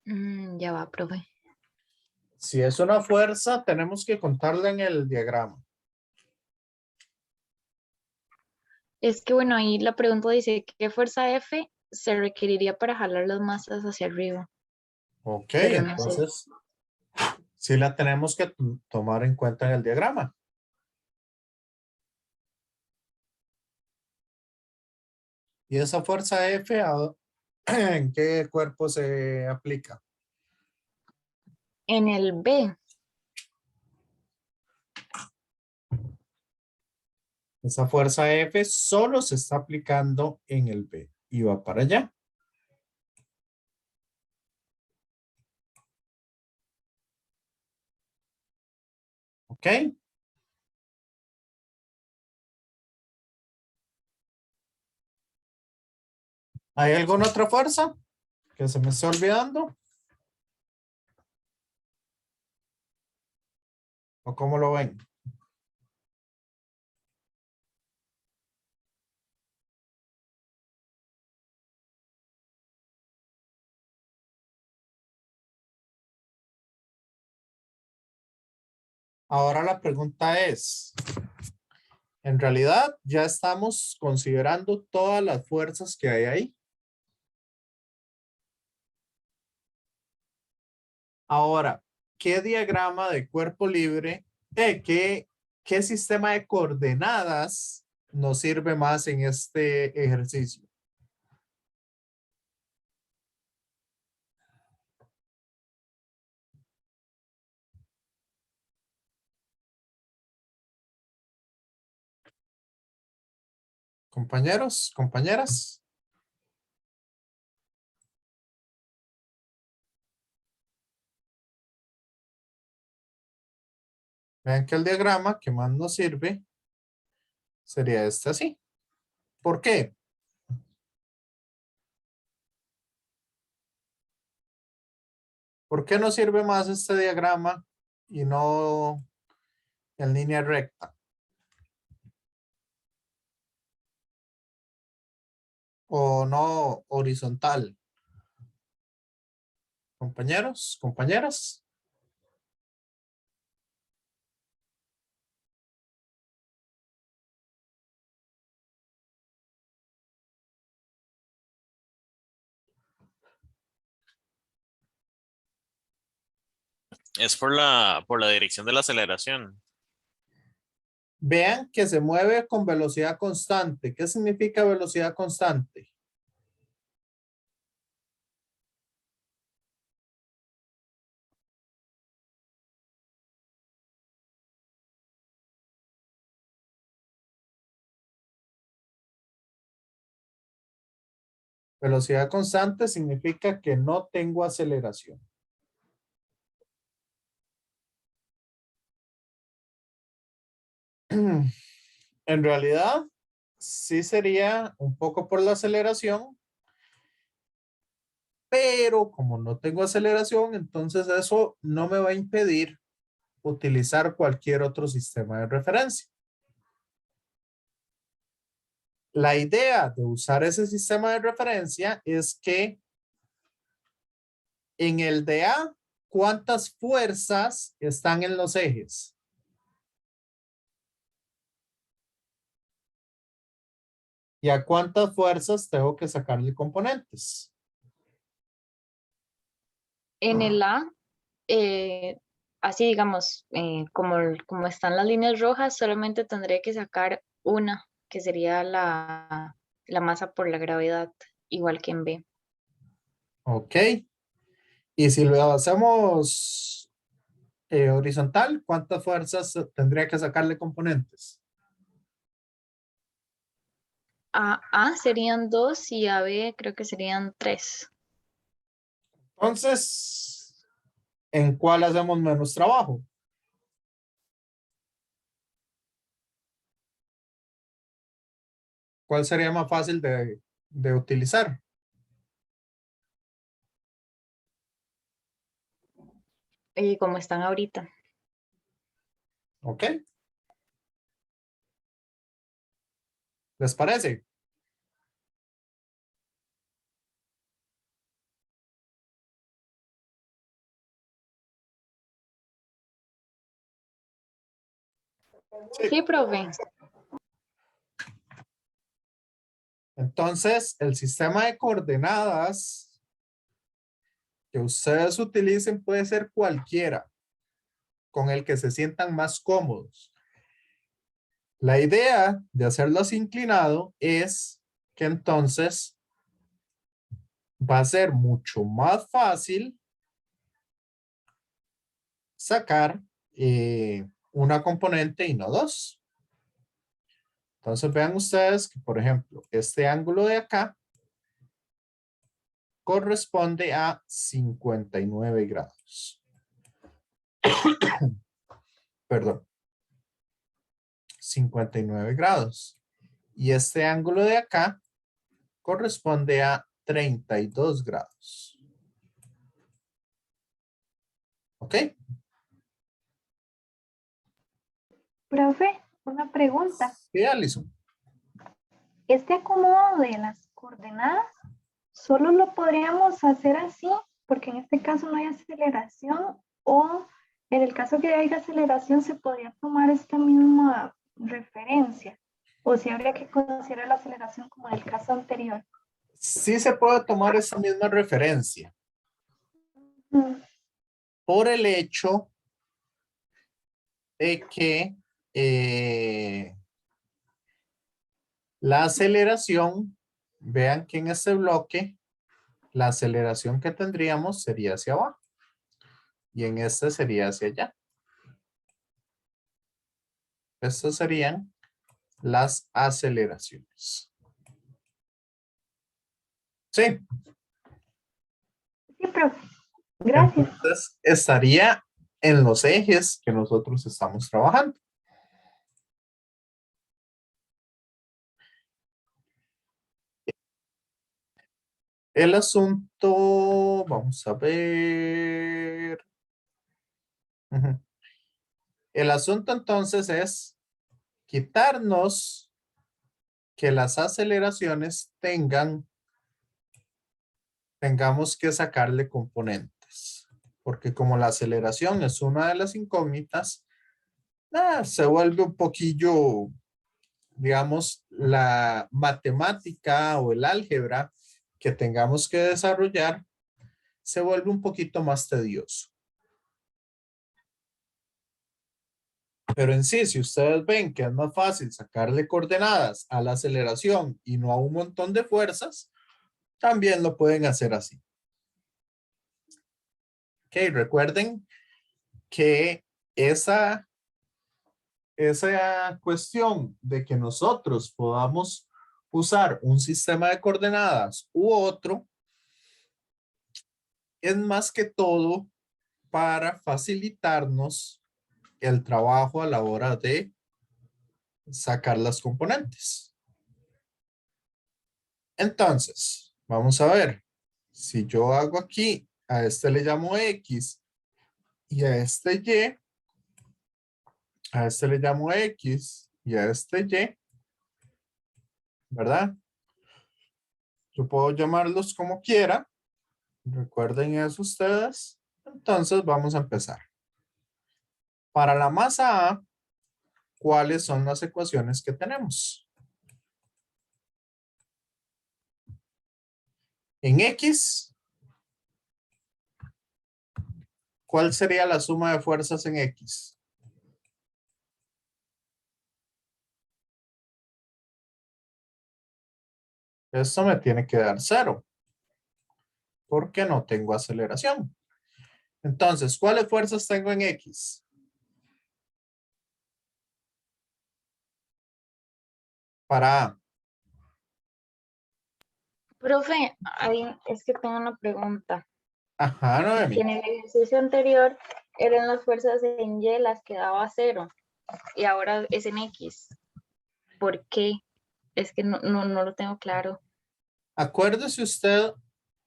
Ya va, profe. Si es una fuerza, tenemos que contarla en el diagrama. Es que bueno, ahí la pregunta dice, ¿qué fuerza F se requeriría para jalar las masas hacia arriba? Ok, Pero no sé. entonces sí la tenemos que tomar en cuenta en el diagrama. ¿Y esa fuerza F en qué cuerpo se aplica? En el B, Esa fuerza F solo se está aplicando en el B y va para allá. ¿Ok? ¿Hay alguna otra fuerza que se me esté olvidando? ¿O cómo lo ven? Ahora la pregunta es, en realidad ya estamos considerando todas las fuerzas que hay ahí. Ahora, ¿qué diagrama de cuerpo libre, qué sistema de coordenadas nos sirve más en este ejercicio? Compañeros, compañeras. Vean que el diagrama que más nos sirve sería este así. ¿Por qué? ¿Por qué nos sirve más este diagrama y no en línea recta? O no horizontal. Compañeros, compañeras. Es por la dirección de la aceleración. Vean que se mueve con velocidad constante. ¿Qué significa velocidad constante? Velocidad constante significa que no tengo aceleración. En realidad, sí sería un poco por la aceleración, pero como no tengo aceleración, entonces eso no me va a impedir utilizar cualquier otro sistema de referencia. La idea de usar ese sistema de referencia es que en el de A, ¿cuántas fuerzas están en los ejes? ¿Y a cuántas fuerzas tengo que sacarle componentes? En el A, así digamos, como están las líneas rojas, solamente tendré que sacar una, que sería la masa por la gravedad, igual que en B. Ok. Y si lo hacemos horizontal, ¿cuántas fuerzas tendría que sacarle componentes? A serían 2 y a B creo que serían 3. Entonces, ¿en cuál hacemos menos trabajo? ¿Cuál sería más fácil de utilizar? Como están ahorita. ¿Ok? ¿Les parece? Sí, profe. Entonces, el sistema de coordenadas que ustedes utilicen puede ser cualquiera con el que se sientan más cómodos. La idea de hacerlos inclinado es que entonces va a ser mucho más fácil sacar una componente y no dos. Entonces vean ustedes que, por ejemplo, este ángulo de acá corresponde a 59 grados. Perdón. 59 grados. Y este ángulo de acá corresponde a 32 grados. ¿Ok? Profe, una pregunta. Sí, Alison. Este acomodo de las coordenadas, solo lo podríamos hacer así, porque en este caso no hay aceleración, o en el caso que haya aceleración se podría tomar esta misma referencia, o si habría que considerar la aceleración como en el caso anterior. Sí se puede tomar esa misma referencia Mm, por el hecho de que la aceleración, vean que en este bloque, la aceleración que tendríamos sería hacia abajo y en este sería hacia allá. Estos serían las aceleraciones. Sí. Sí, profe. Gracias. Entonces, estaría en los ejes que nosotros estamos trabajando. El asunto, vamos a ver. Ujú. El asunto entonces es quitarnos que las aceleraciones tengamos que sacarle componentes. Porque como la aceleración es una de las incógnitas, se vuelve un poquillo, digamos, la matemática o el álgebra que tengamos que desarrollar se vuelve un poquito más tedioso. Pero en sí, si ustedes ven que es más fácil sacarle coordenadas a la aceleración y no a un montón de fuerzas, también lo pueden hacer así. Ok, recuerden que esa cuestión de que nosotros podamos usar un sistema de coordenadas u otro es más que todo para facilitarnos el trabajo a la hora de sacar las componentes. Entonces, vamos a ver. Si yo hago aquí, a este le llamo X y a este Y, a este le llamo X y a este Y, ¿verdad? Yo puedo llamarlos como quiera. Recuerden eso ustedes. Entonces, vamos a empezar. Para la masa A, ¿cuáles son las ecuaciones que tenemos? En X, ¿cuál sería la suma de fuerzas en X? Esto me tiene que dar 0, porque no tengo aceleración. Entonces, ¿cuáles fuerzas tengo en X? Para A. Profe, es que tengo una pregunta. Ajá, Que Noemi. en el ejercicio anterior eran las fuerzas en Y las que daba 0 y ahora es en X. ¿Por qué? Es que no lo tengo claro. Acuérdese usted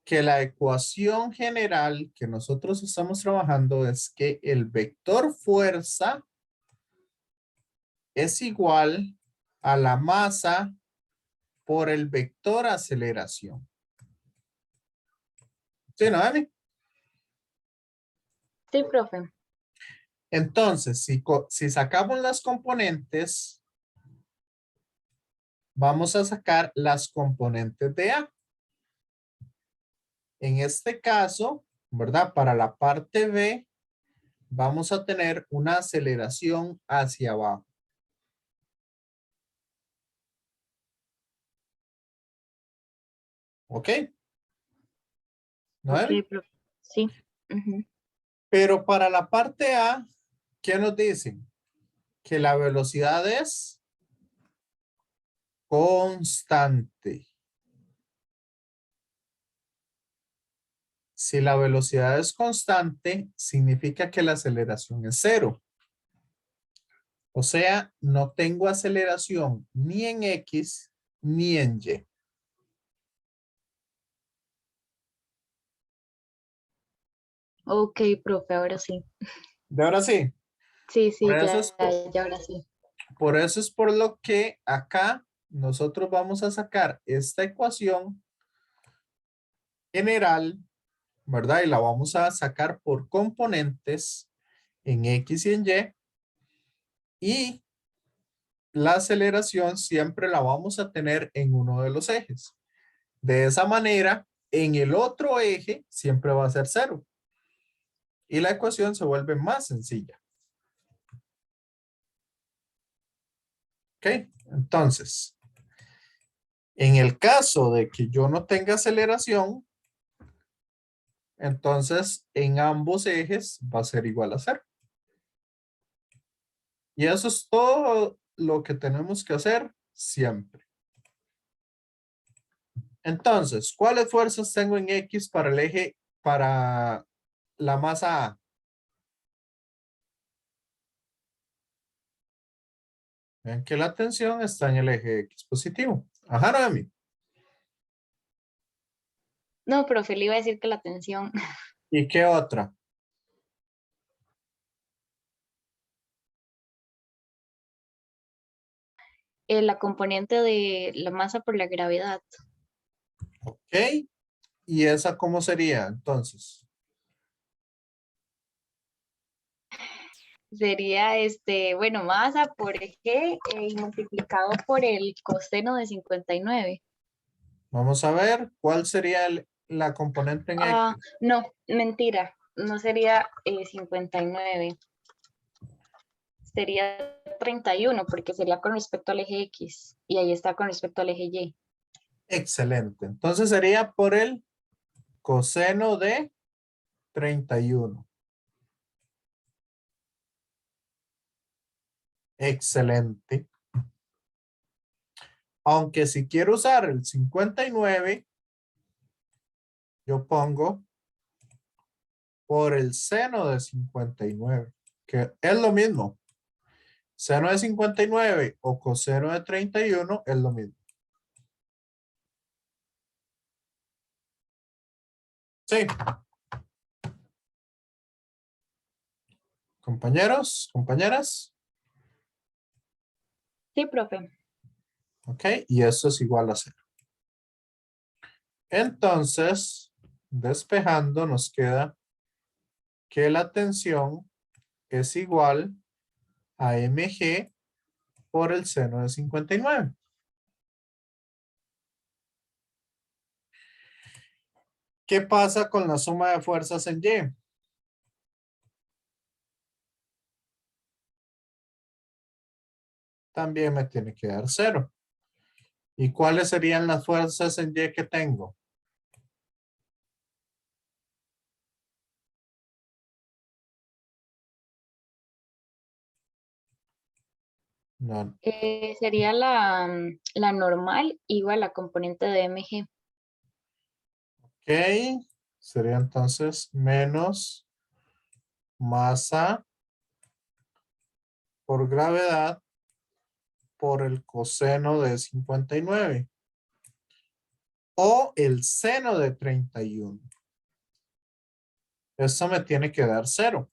que la ecuación general que nosotros estamos trabajando es que el vector fuerza es igual a la masa por el vector aceleración. ¿Sí, Noemi? Sí, profe. Entonces, si sacamos las componentes, vamos a sacar las componentes de A. En este caso, ¿verdad? Para la parte B, vamos a tener una aceleración hacia abajo. ¿Ok? ¿9? Ok, profe. Sí. Ujú. Pero para la parte A, ¿qué nos dicen? Que la velocidad es constante. Si la velocidad es constante, significa que la aceleración es 0. O sea, no tengo aceleración ni en X ni en Y. Ok, profe, ahora sí. De ahora sí. Sí, Por sí, eso es ya ahora sí. por eso es por lo que acá nosotros vamos a sacar esta ecuación general, ¿verdad? Y la vamos a sacar por componentes en X y en Y. Y la aceleración siempre la vamos a tener en uno de los ejes. De esa manera, en el otro eje siempre va a ser 0. Y la ecuación se vuelve más sencilla. ¿Ok? Entonces, en el caso de que yo no tenga aceleración, entonces en ambos ejes va a ser igual a 0. Y eso es todo lo que tenemos que hacer siempre. Entonces, ¿cuáles fuerzas tengo en X para el eje, para la masa A? Vean que la tensión está en el eje X positivo. Ajá, Noemi. No, profe, le iba a decir que la tensión. ¿Y qué otra? La componente de la masa por la gravedad. Ok. ¿Y esa cómo sería entonces? Sería bueno, masa por G multiplicado por el coseno de 59. Vamos a ver cuál sería la componente en X. No, mentira. No sería 59. Sería 31 porque sería con respecto al eje X y ahí está con respecto al eje Y. Excelente. Entonces sería por el coseno de 31. Excelente. Aunque si quiero usar el 59, yo pongo por el seno de 59, que es lo mismo. Seno de 59 o coseno de 31 es lo mismo. Sí. Compañeros, compañeras. Sí, profe. Ok, y eso es igual a 0. Entonces, despejando, nos queda que la tensión es igual a mg por el seno de 59. ¿Qué pasa con la suma de fuerzas en Y? También me tiene que dar 0. ¿Y cuáles serían las fuerzas en Y que tengo? No. Sería la normal igual a la componente de mg. Ok. Sería entonces menos masa por gravedad por el coseno de 59. O el seno de 31. Eso me tiene que dar 0.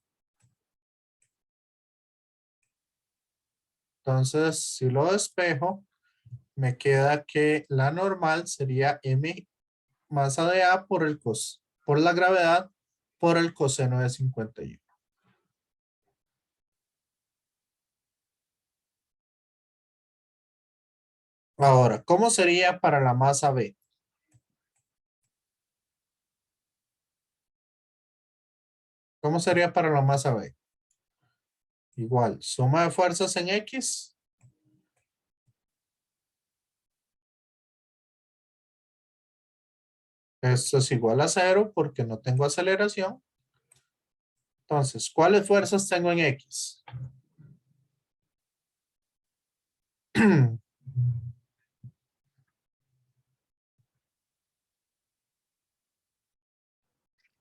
Entonces, si lo despejo, me queda que la normal sería m masa de A por por la gravedad por el coseno de 51. Ahora, ¿cómo sería para la masa B? ¿Cómo sería para la masa B? Igual, suma de fuerzas en X. Esto es igual a 0 porque no tengo aceleración. Entonces, ¿cuáles fuerzas tengo en X?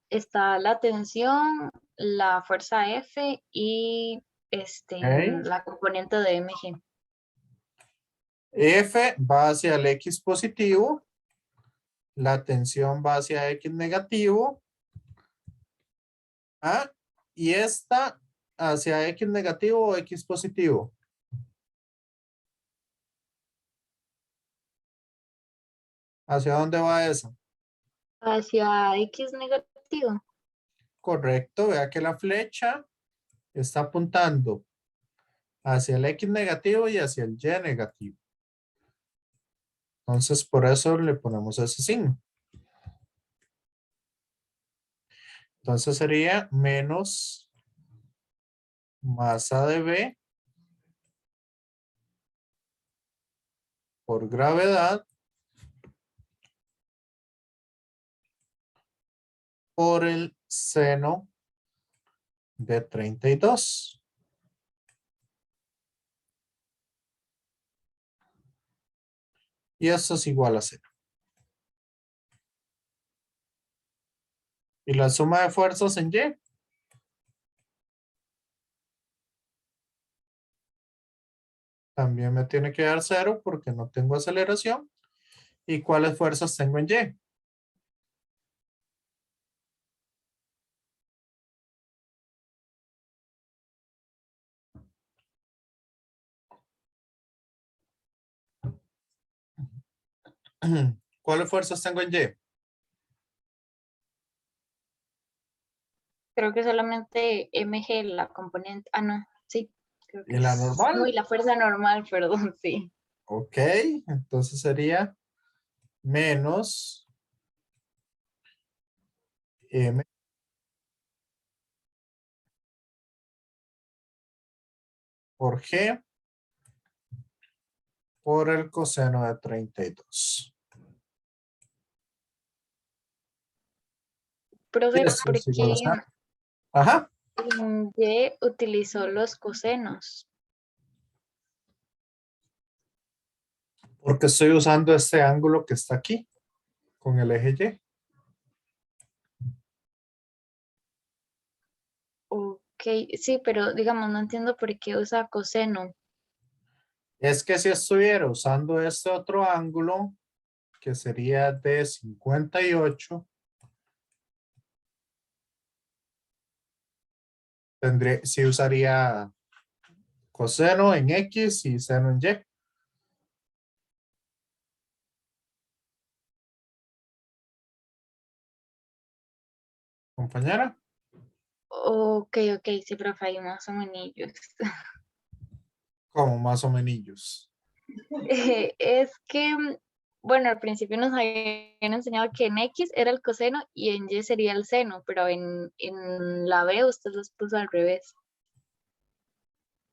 Está la tensión, la fuerza F y Ok. la componente de mg. F va hacia el X positivo. La tensión va hacia X negativo. ¿Ah? Y esta hacia X negativo o X positivo. ¿Hacia dónde va esa? Hacia X negativo. Correcto. Vea que la flecha está apuntando hacia el X negativo y hacia el Y negativo. Entonces, por eso le ponemos ese signo. Entonces sería menos masa de B por gravedad por el seno de 32. Y esto es igual a 0. Y la suma de fuerzas en Y. También me tiene que dar 0 porque no tengo aceleración. ¿Y cuáles fuerzas tengo en Y? ¿Cuáles fuerzas tengo en Y? Creo que solamente mg, la componente. Ah, no, sí. Creo que ¿Y la es. No, normal? y la fuerza normal, perdón, sí. Ok, entonces sería menos M por G por el coseno de 32. Profe, Eso ¿por es igual a qué 0. Ajá, en Y utilizó los cosenos? porque estoy usando este ángulo que está aquí con el eje Y. Ok, sí, pero digamos, no entiendo por qué usa coseno. Es que si estuviera usando este otro ángulo, que sería de 58, sí usaría coseno en X y seno en Y. Compañera, Ok, ok, sí, profe, hay más o menos. como más o menos. Es que, bueno, al principio nos habían enseñado que en X era el coseno y en Y sería el seno, pero en la B usted los puso al revés.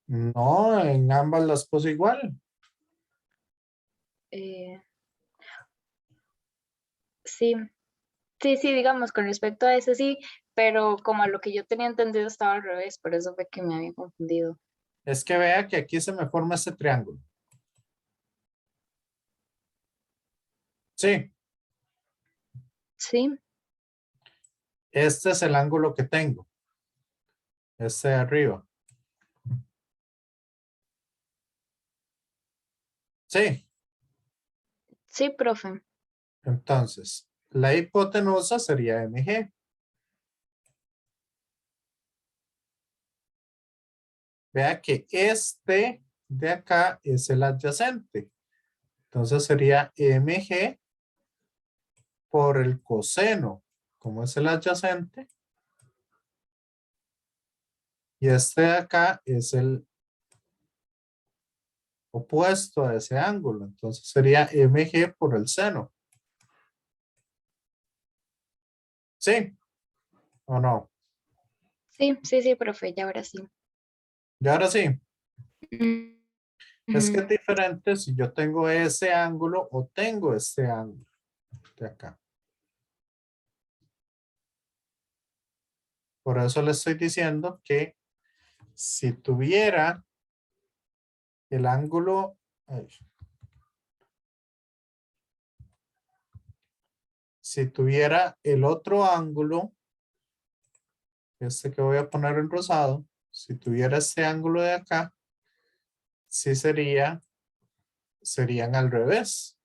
No, en ambas las puse igual. Eh, sí, sí, sí, digamos, con respecto a eso sí, pero como a lo que yo tenía entendido estaba al revés, por eso fue que me había confundido. Es que vea que aquí se me forma este triángulo. Sí, Sí, este es el ángulo que tengo. Este de arriba. Sí, sí, profe. entonces la hipotenusa sería MG. Vea que este de acá es el adyacente. Entonces sería MG por el coseno, como es el adyacente. Y este de acá es el opuesto a ese ángulo. Entonces sería MG por el seno. ¿Sí o no? Sí, sí, sí, profe, ya ahora sí. Y ahora sí, Mm, es que ujú. es diferente si yo tengo ese ángulo o tengo este ángulo de acá. Por eso le estoy diciendo que si tuviera el ángulo, ay, si tuviera el otro ángulo, este que voy a poner en rosado, si tuviera este ángulo de acá, sí serían al revés,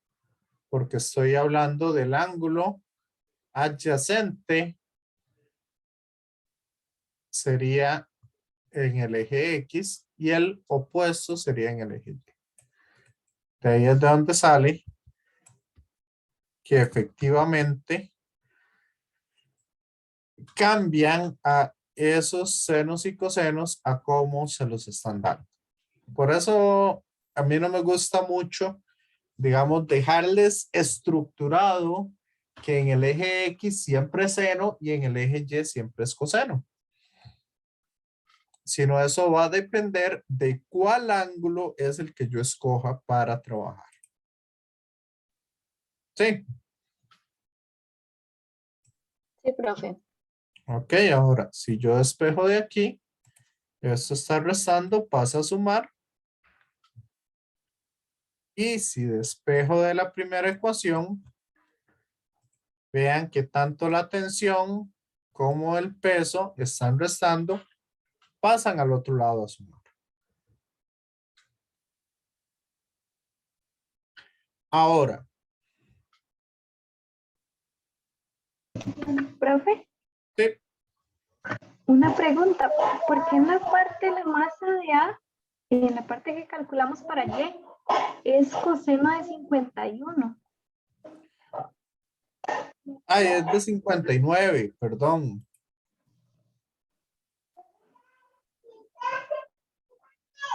porque estoy hablando del ángulo adyacente, sería en el eje X y el opuesto sería en el eje Y. De ahí es de donde sale que efectivamente cambian a esos senos y cosenos a cómo se los están dando. Por eso a mí no me gusta mucho, digamos, dejarles estructurado que en el eje X siempre es seno y en el eje Y siempre es coseno. Sino eso va a depender de cuál ángulo es el que yo escoja para trabajar. Sí, Sí, profe. ok, ahora si yo despejo de aquí, esto está restando, pasa a sumar Y si despejo de la primera ecuación, vean que tanto la tensión como el peso están restando, pasan al otro lado a sumar. Ahora, Profe, sí, una pregunta. ¿Por qué en la parte de la masa de A, en la parte que calculamos para Y, es coseno de 51? ay, es de 59, perdón.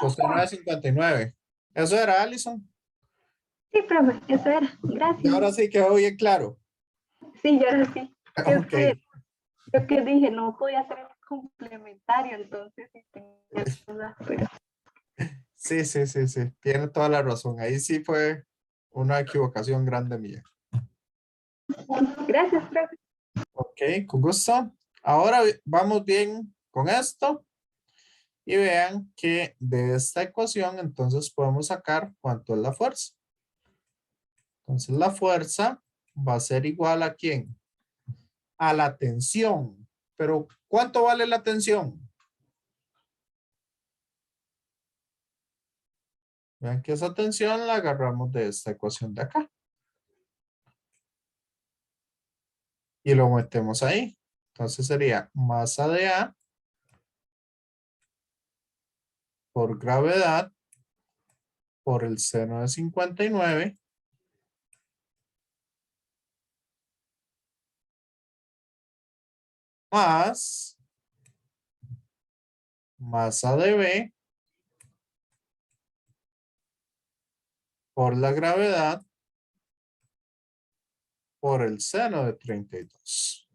Coseno de 59. Eso era, Alison. Sí, profe, eso era. Y Gracias. ahora sí quedó bien claro. Sí, yo ahora sí. Es Ok, que yo que dije, no podía ser complementario, entonces sí tenía duda, pero sí, sí, sí, sí. Tiene toda la razón. Ahí sí fue una equivocación grande mía. gracias, profe. Ok, con gusto. Ahora vamos bien con esto. Y vean que de esta ecuación entonces podemos sacar cuánto es la fuerza. Entonces la fuerza va a ser igual a ¿quién? A la tensión. Pero ¿cuánto vale la tensión? Vean que esa tensión la agarramos de esta ecuación de acá. Y lo metemos ahí. Entonces sería masa de A por gravedad por el seno de 59 más masa de B por la gravedad por el seno de 32.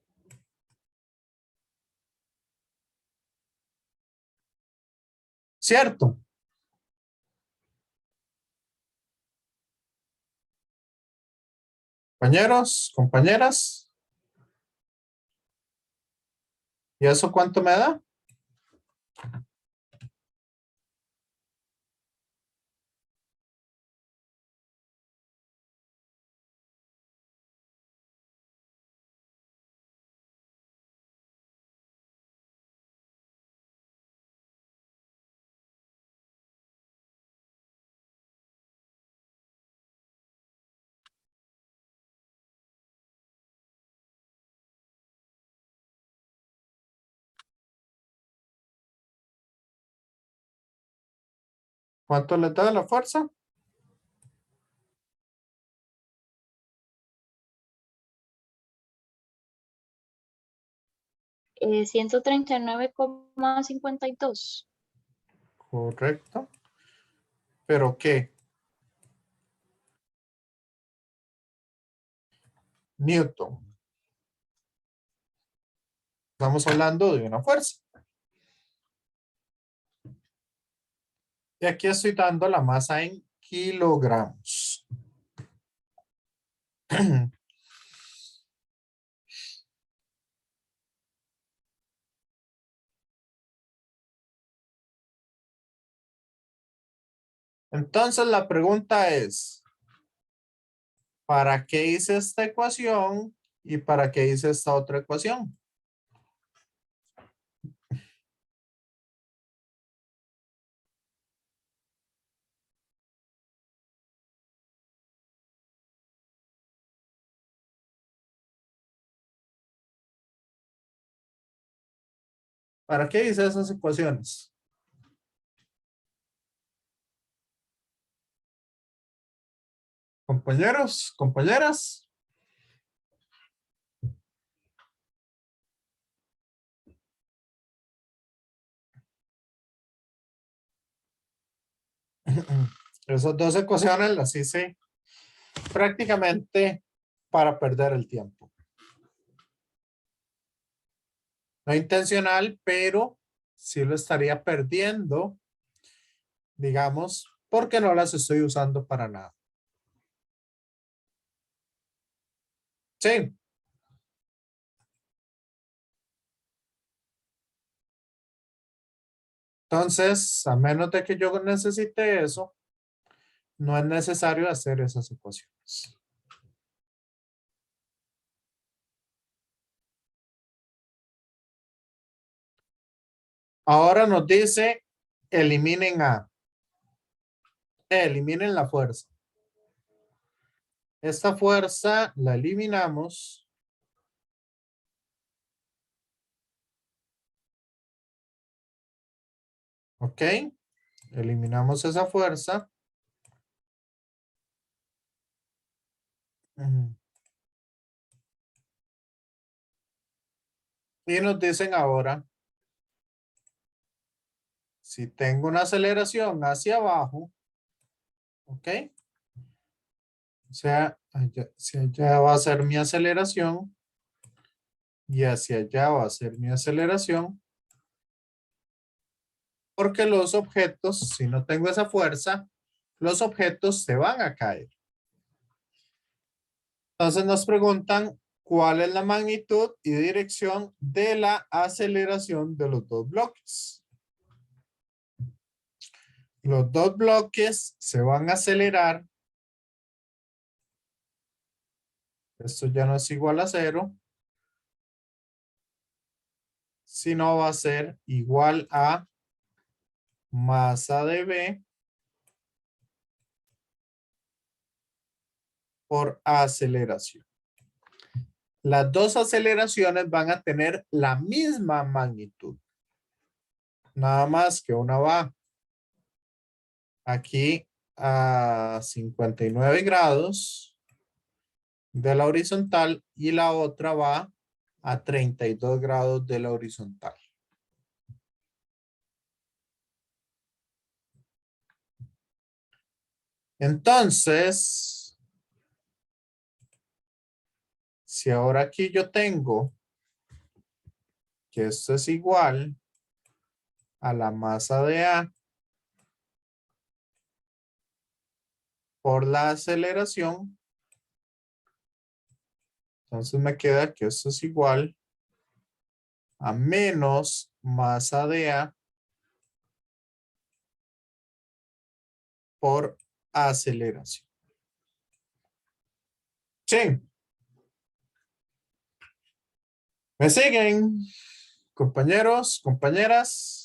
¿Cierto? Compañeros, compañeras. ¿Y eso cuánto me da? ¿Cuánto le da la fuerza? Eh, 139,52. Correcto. ¿Pero qué? Newton. Estamos hablando de una fuerza. Y aquí estoy dando la masa en kilogramos. Entonces la pregunta es, ¿para qué hice esta ecuación y para qué hice esta otra ecuación? ¿Para qué hice esas ecuaciones? Compañeros, compañeras. Esas dos ecuaciones las hice prácticamente para perder el tiempo. No intencional, pero sí lo estaría perdiendo, digamos, porque no las estoy usando para nada. Sí. Entonces, a menos de que yo necesite eso, no es necesario hacer esas ecuaciones. Ahora nos dice, eliminen A. Eliminen la fuerza. Esta fuerza la eliminamos. Ok. Eliminamos esa fuerza. Ujú. Y nos dicen ahora, si tengo una aceleración hacia abajo, ok. O sea, hacia allá va a ser mi aceleración y hacia allá va a ser mi aceleración. Porque los objetos, si no tengo esa fuerza, los objetos se van a caer. Entonces nos preguntan cuál es la magnitud y dirección de la aceleración de los dos bloques. Los dos bloques se van a acelerar. Esto ya no es igual a 0. Sino va a ser igual a masa de B por aceleración. Las dos aceleraciones van a tener la misma magnitud. Nada más que una va aquí a 59 grados de la horizontal y la otra va a 32 grados de la horizontal. Entonces, si ahora aquí yo tengo que esto es igual a la masa de A por la aceleración, entonces me queda que esto es igual a menos masa de A por aceleración. Sí. ¿Me siguen, compañeros, compañeras?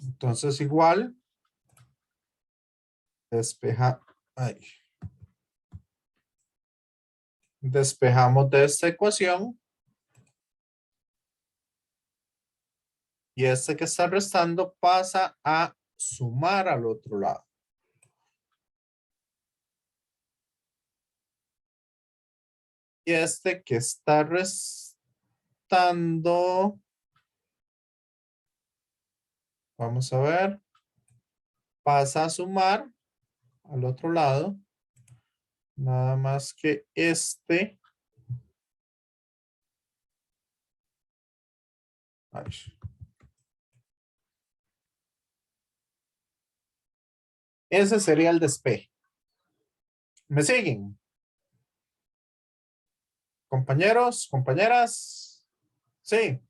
Entonces igual despejamos de esta ecuación y este que está restando pasa a sumar al otro lado. Y este que está restando, vamos a ver, pasa a sumar al otro lado. Nada más que este. Ay. Ese sería el despeje. ¿Me siguen? Compañeros, compañeras. Sí.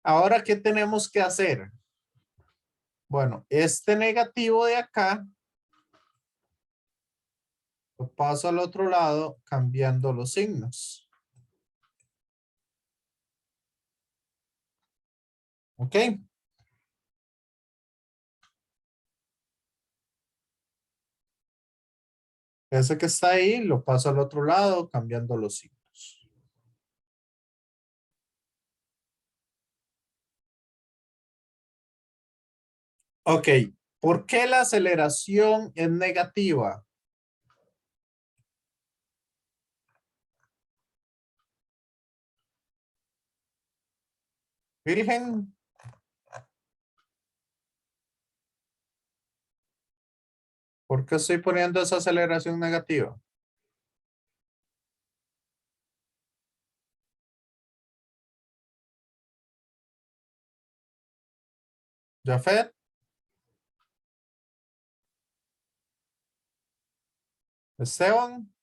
Ahora, ¿qué tenemos que hacer? Bueno, este negativo de acá lo paso al otro lado cambiando los signos. ¿Ok? Ese que está ahí lo paso al otro lado cambiando los signos. Ok. ¿Por qué la aceleración es negativa? Virgen. ¿Por qué estoy poniendo esa aceleración negativa? Jafet. Esteban.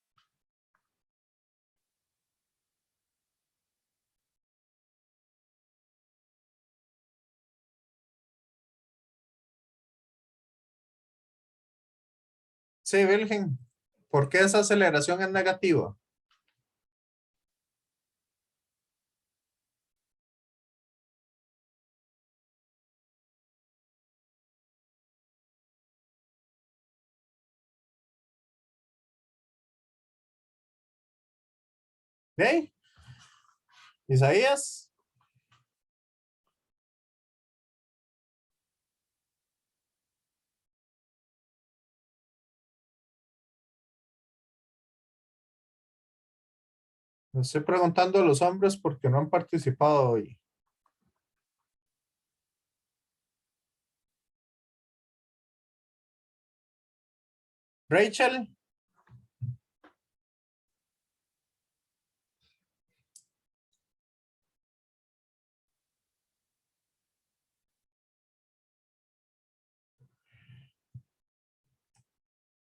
Sí, Virgen. ¿Por qué esa aceleración es negativa? ¿Ok? Isaías. Le estoy preguntando a los hombres porque no han participado hoy. Rachel.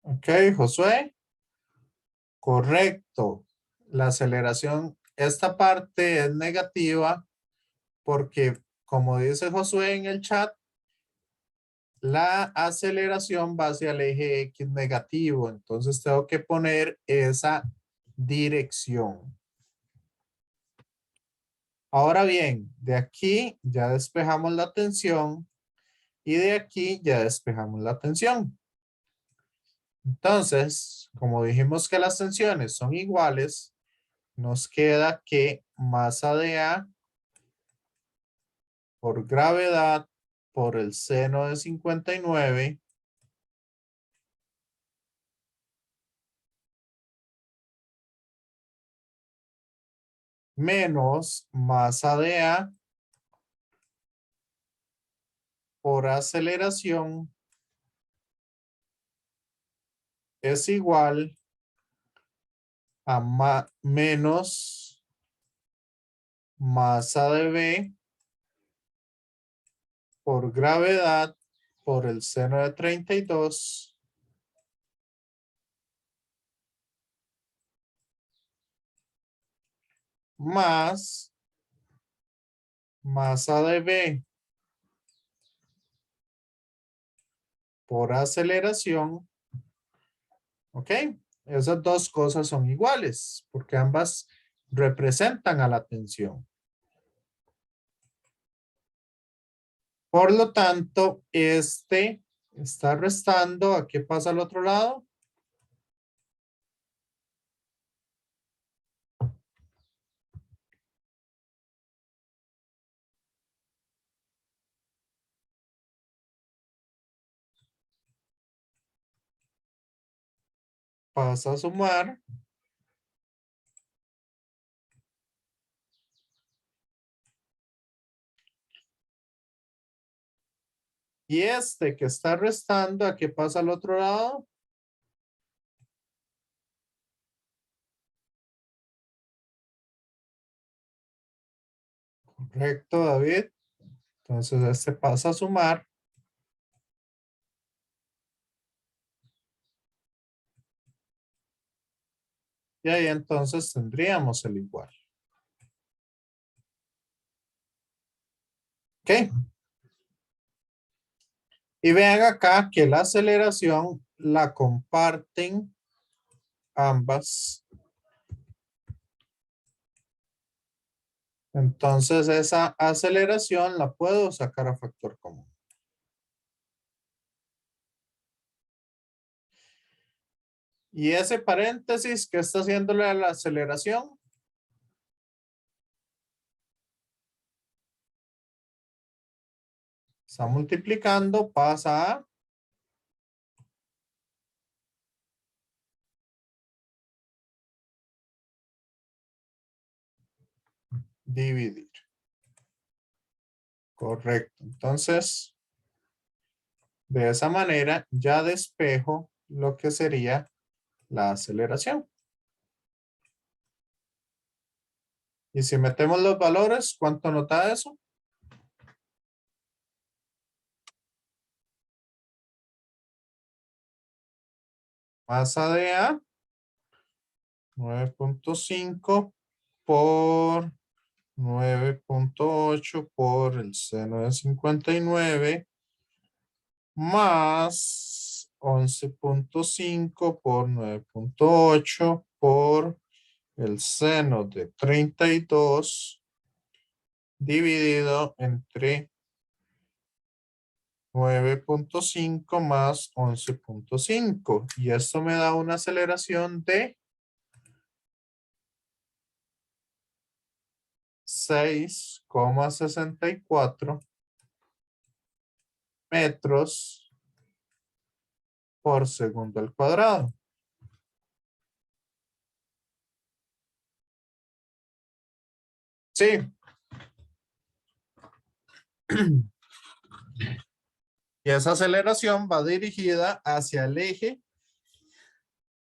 Ok, Josué. Correcto. La aceleración, esta parte es negativa porque, como dice Josué en el chat, la aceleración va hacia el eje X negativo. Entonces tengo que poner esa dirección. Ahora bien, de aquí ya despejamos la tensión y de aquí ya despejamos la tensión. Entonces, como dijimos que las tensiones son iguales, nos queda que masa de A por gravedad por el seno de 59 menos masa de A por aceleración es igual a menos masa de B por gravedad por el seno de 32 más masa de B por aceleración. ¿Ok? Esas dos cosas son iguales porque ambas representan a la tensión. Por lo tanto, este está restando. ¿A qué pasa al otro lado? Pasa a sumar. Y este que está restando, ¿a qué pasa al otro lado? Correcto, David. Entonces este pasa a sumar. Y ahí entonces tendríamos el igual. ¿Ok? Y vean acá que la aceleración la comparten ambas. Entonces esa aceleración la puedo sacar a factor común. Y ese paréntesis que está haciéndole a la aceleración. Está multiplicando, pasa a dividir. Correcto. Entonces, de esa manera ya despejo lo que sería la aceleración. Y si metemos los valores, ¿cuánto nota eso? Masa de A 9.5 por 9.8 por el seno de 59 más 11.5 por 9.8 por el seno de 32 dividido entre 9.5 más 11.5. Y esto me da una aceleración de 6,64 metros por segundo al cuadrado. Sí. Y esa aceleración va dirigida hacia el eje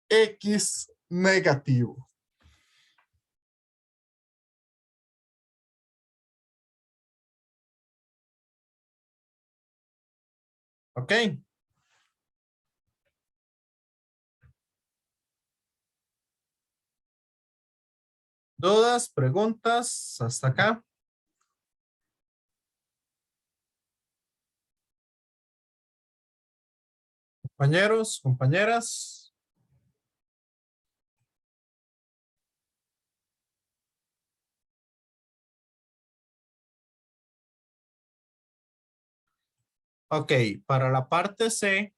X negativo. ¿Ok? ¿Dudas, preguntas hasta acá? Compañeros, compañeras. Ok, para la parte C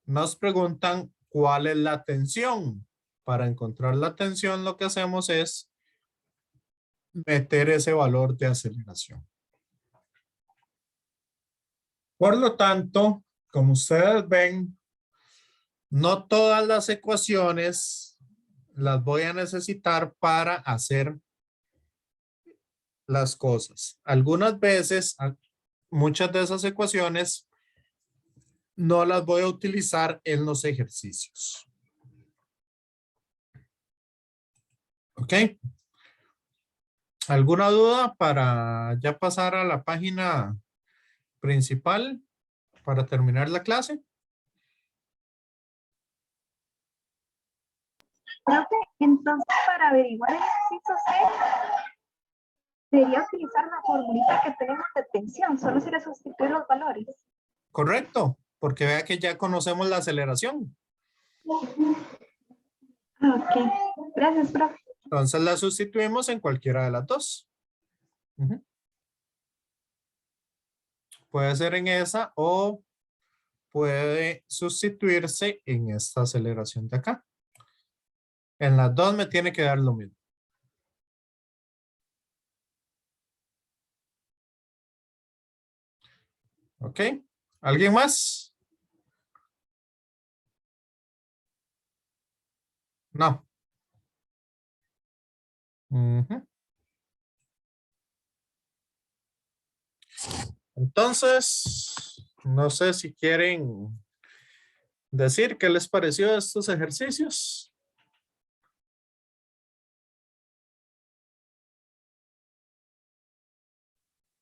nos preguntan cuál es la tensión. Para encontrar la tensión lo que hacemos es meter ese valor de aceleración. Por lo tanto, como ustedes ven, no todas las ecuaciones las voy a necesitar para hacer las cosas. Algunas veces, muchas de esas ecuaciones no las voy a utilizar en los ejercicios. ¿Ok? ¿Alguna duda para ya pasar a la página principal para terminar la clase? Profe, entonces para averiguar el inciso C, sería utilizar la formulita que tenemos de tensión, solo se le sustituyen los valores. Correcto, porque vea que ya conocemos la aceleración. Ok, gracias, profe. Entonces la sustituimos en cualquiera de las dos. Ujú. Puede ser en esa o puede sustituirse en esta aceleración de acá. En las dos me tiene que dar lo mismo. ¿Ok? ¿Alguien más? No. Ujú. Entonces, no sé si quieren decir qué les pareció estos ejercicios.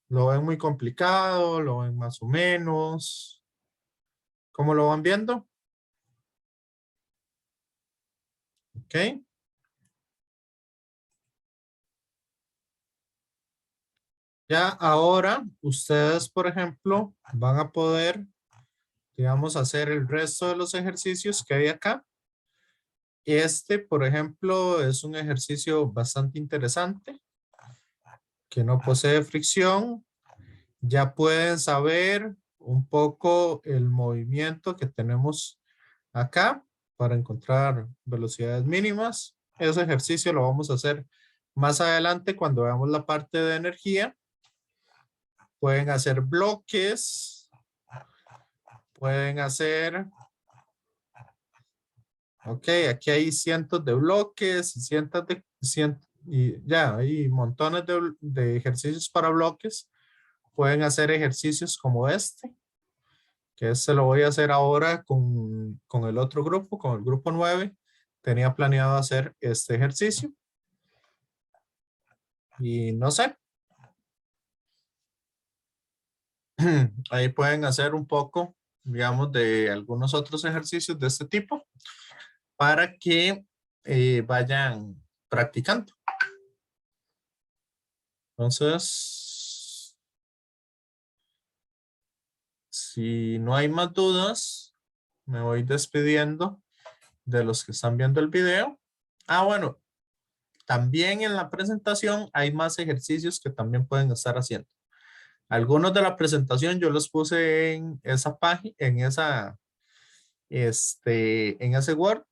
¿Lo ven muy complicado? ¿Lo ven más o menos? ¿Cómo lo van viendo? Ok. Ya ahora ustedes, por ejemplo, van a poder, digamos, hacer el resto de los ejercicios que hay acá. Este, por ejemplo, es un ejercicio bastante interesante que no posee fricción. Ya pueden saber un poco el movimiento que tenemos acá para encontrar velocidades mínimas. Ese ejercicio lo vamos a hacer más adelante cuando veamos la parte de energía. Pueden hacer bloques. Pueden hacer... Ok, aquí hay cientos de bloques y cientos de... y ya, hay montones de ejercicios para bloques. Pueden hacer ejercicios como este, que se lo voy a hacer ahora con el otro grupo, con el grupo 9. Tenía planeado hacer este ejercicio. Y no sé. Ahí pueden hacer un poco, digamos, de algunos otros ejercicios de este tipo para que vayan practicando. Entonces, si no hay más dudas, me voy despidiendo de los que están viendo el video. Ah, bueno, también en la presentación hay más ejercicios que también pueden estar haciendo. Algunos de la presentación yo los puse en esa página, en ese Word,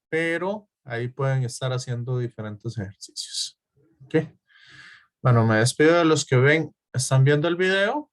pero ahí pueden estar haciendo diferentes ejercicios. ¿Ok? Bueno, me despido de los que están viendo el video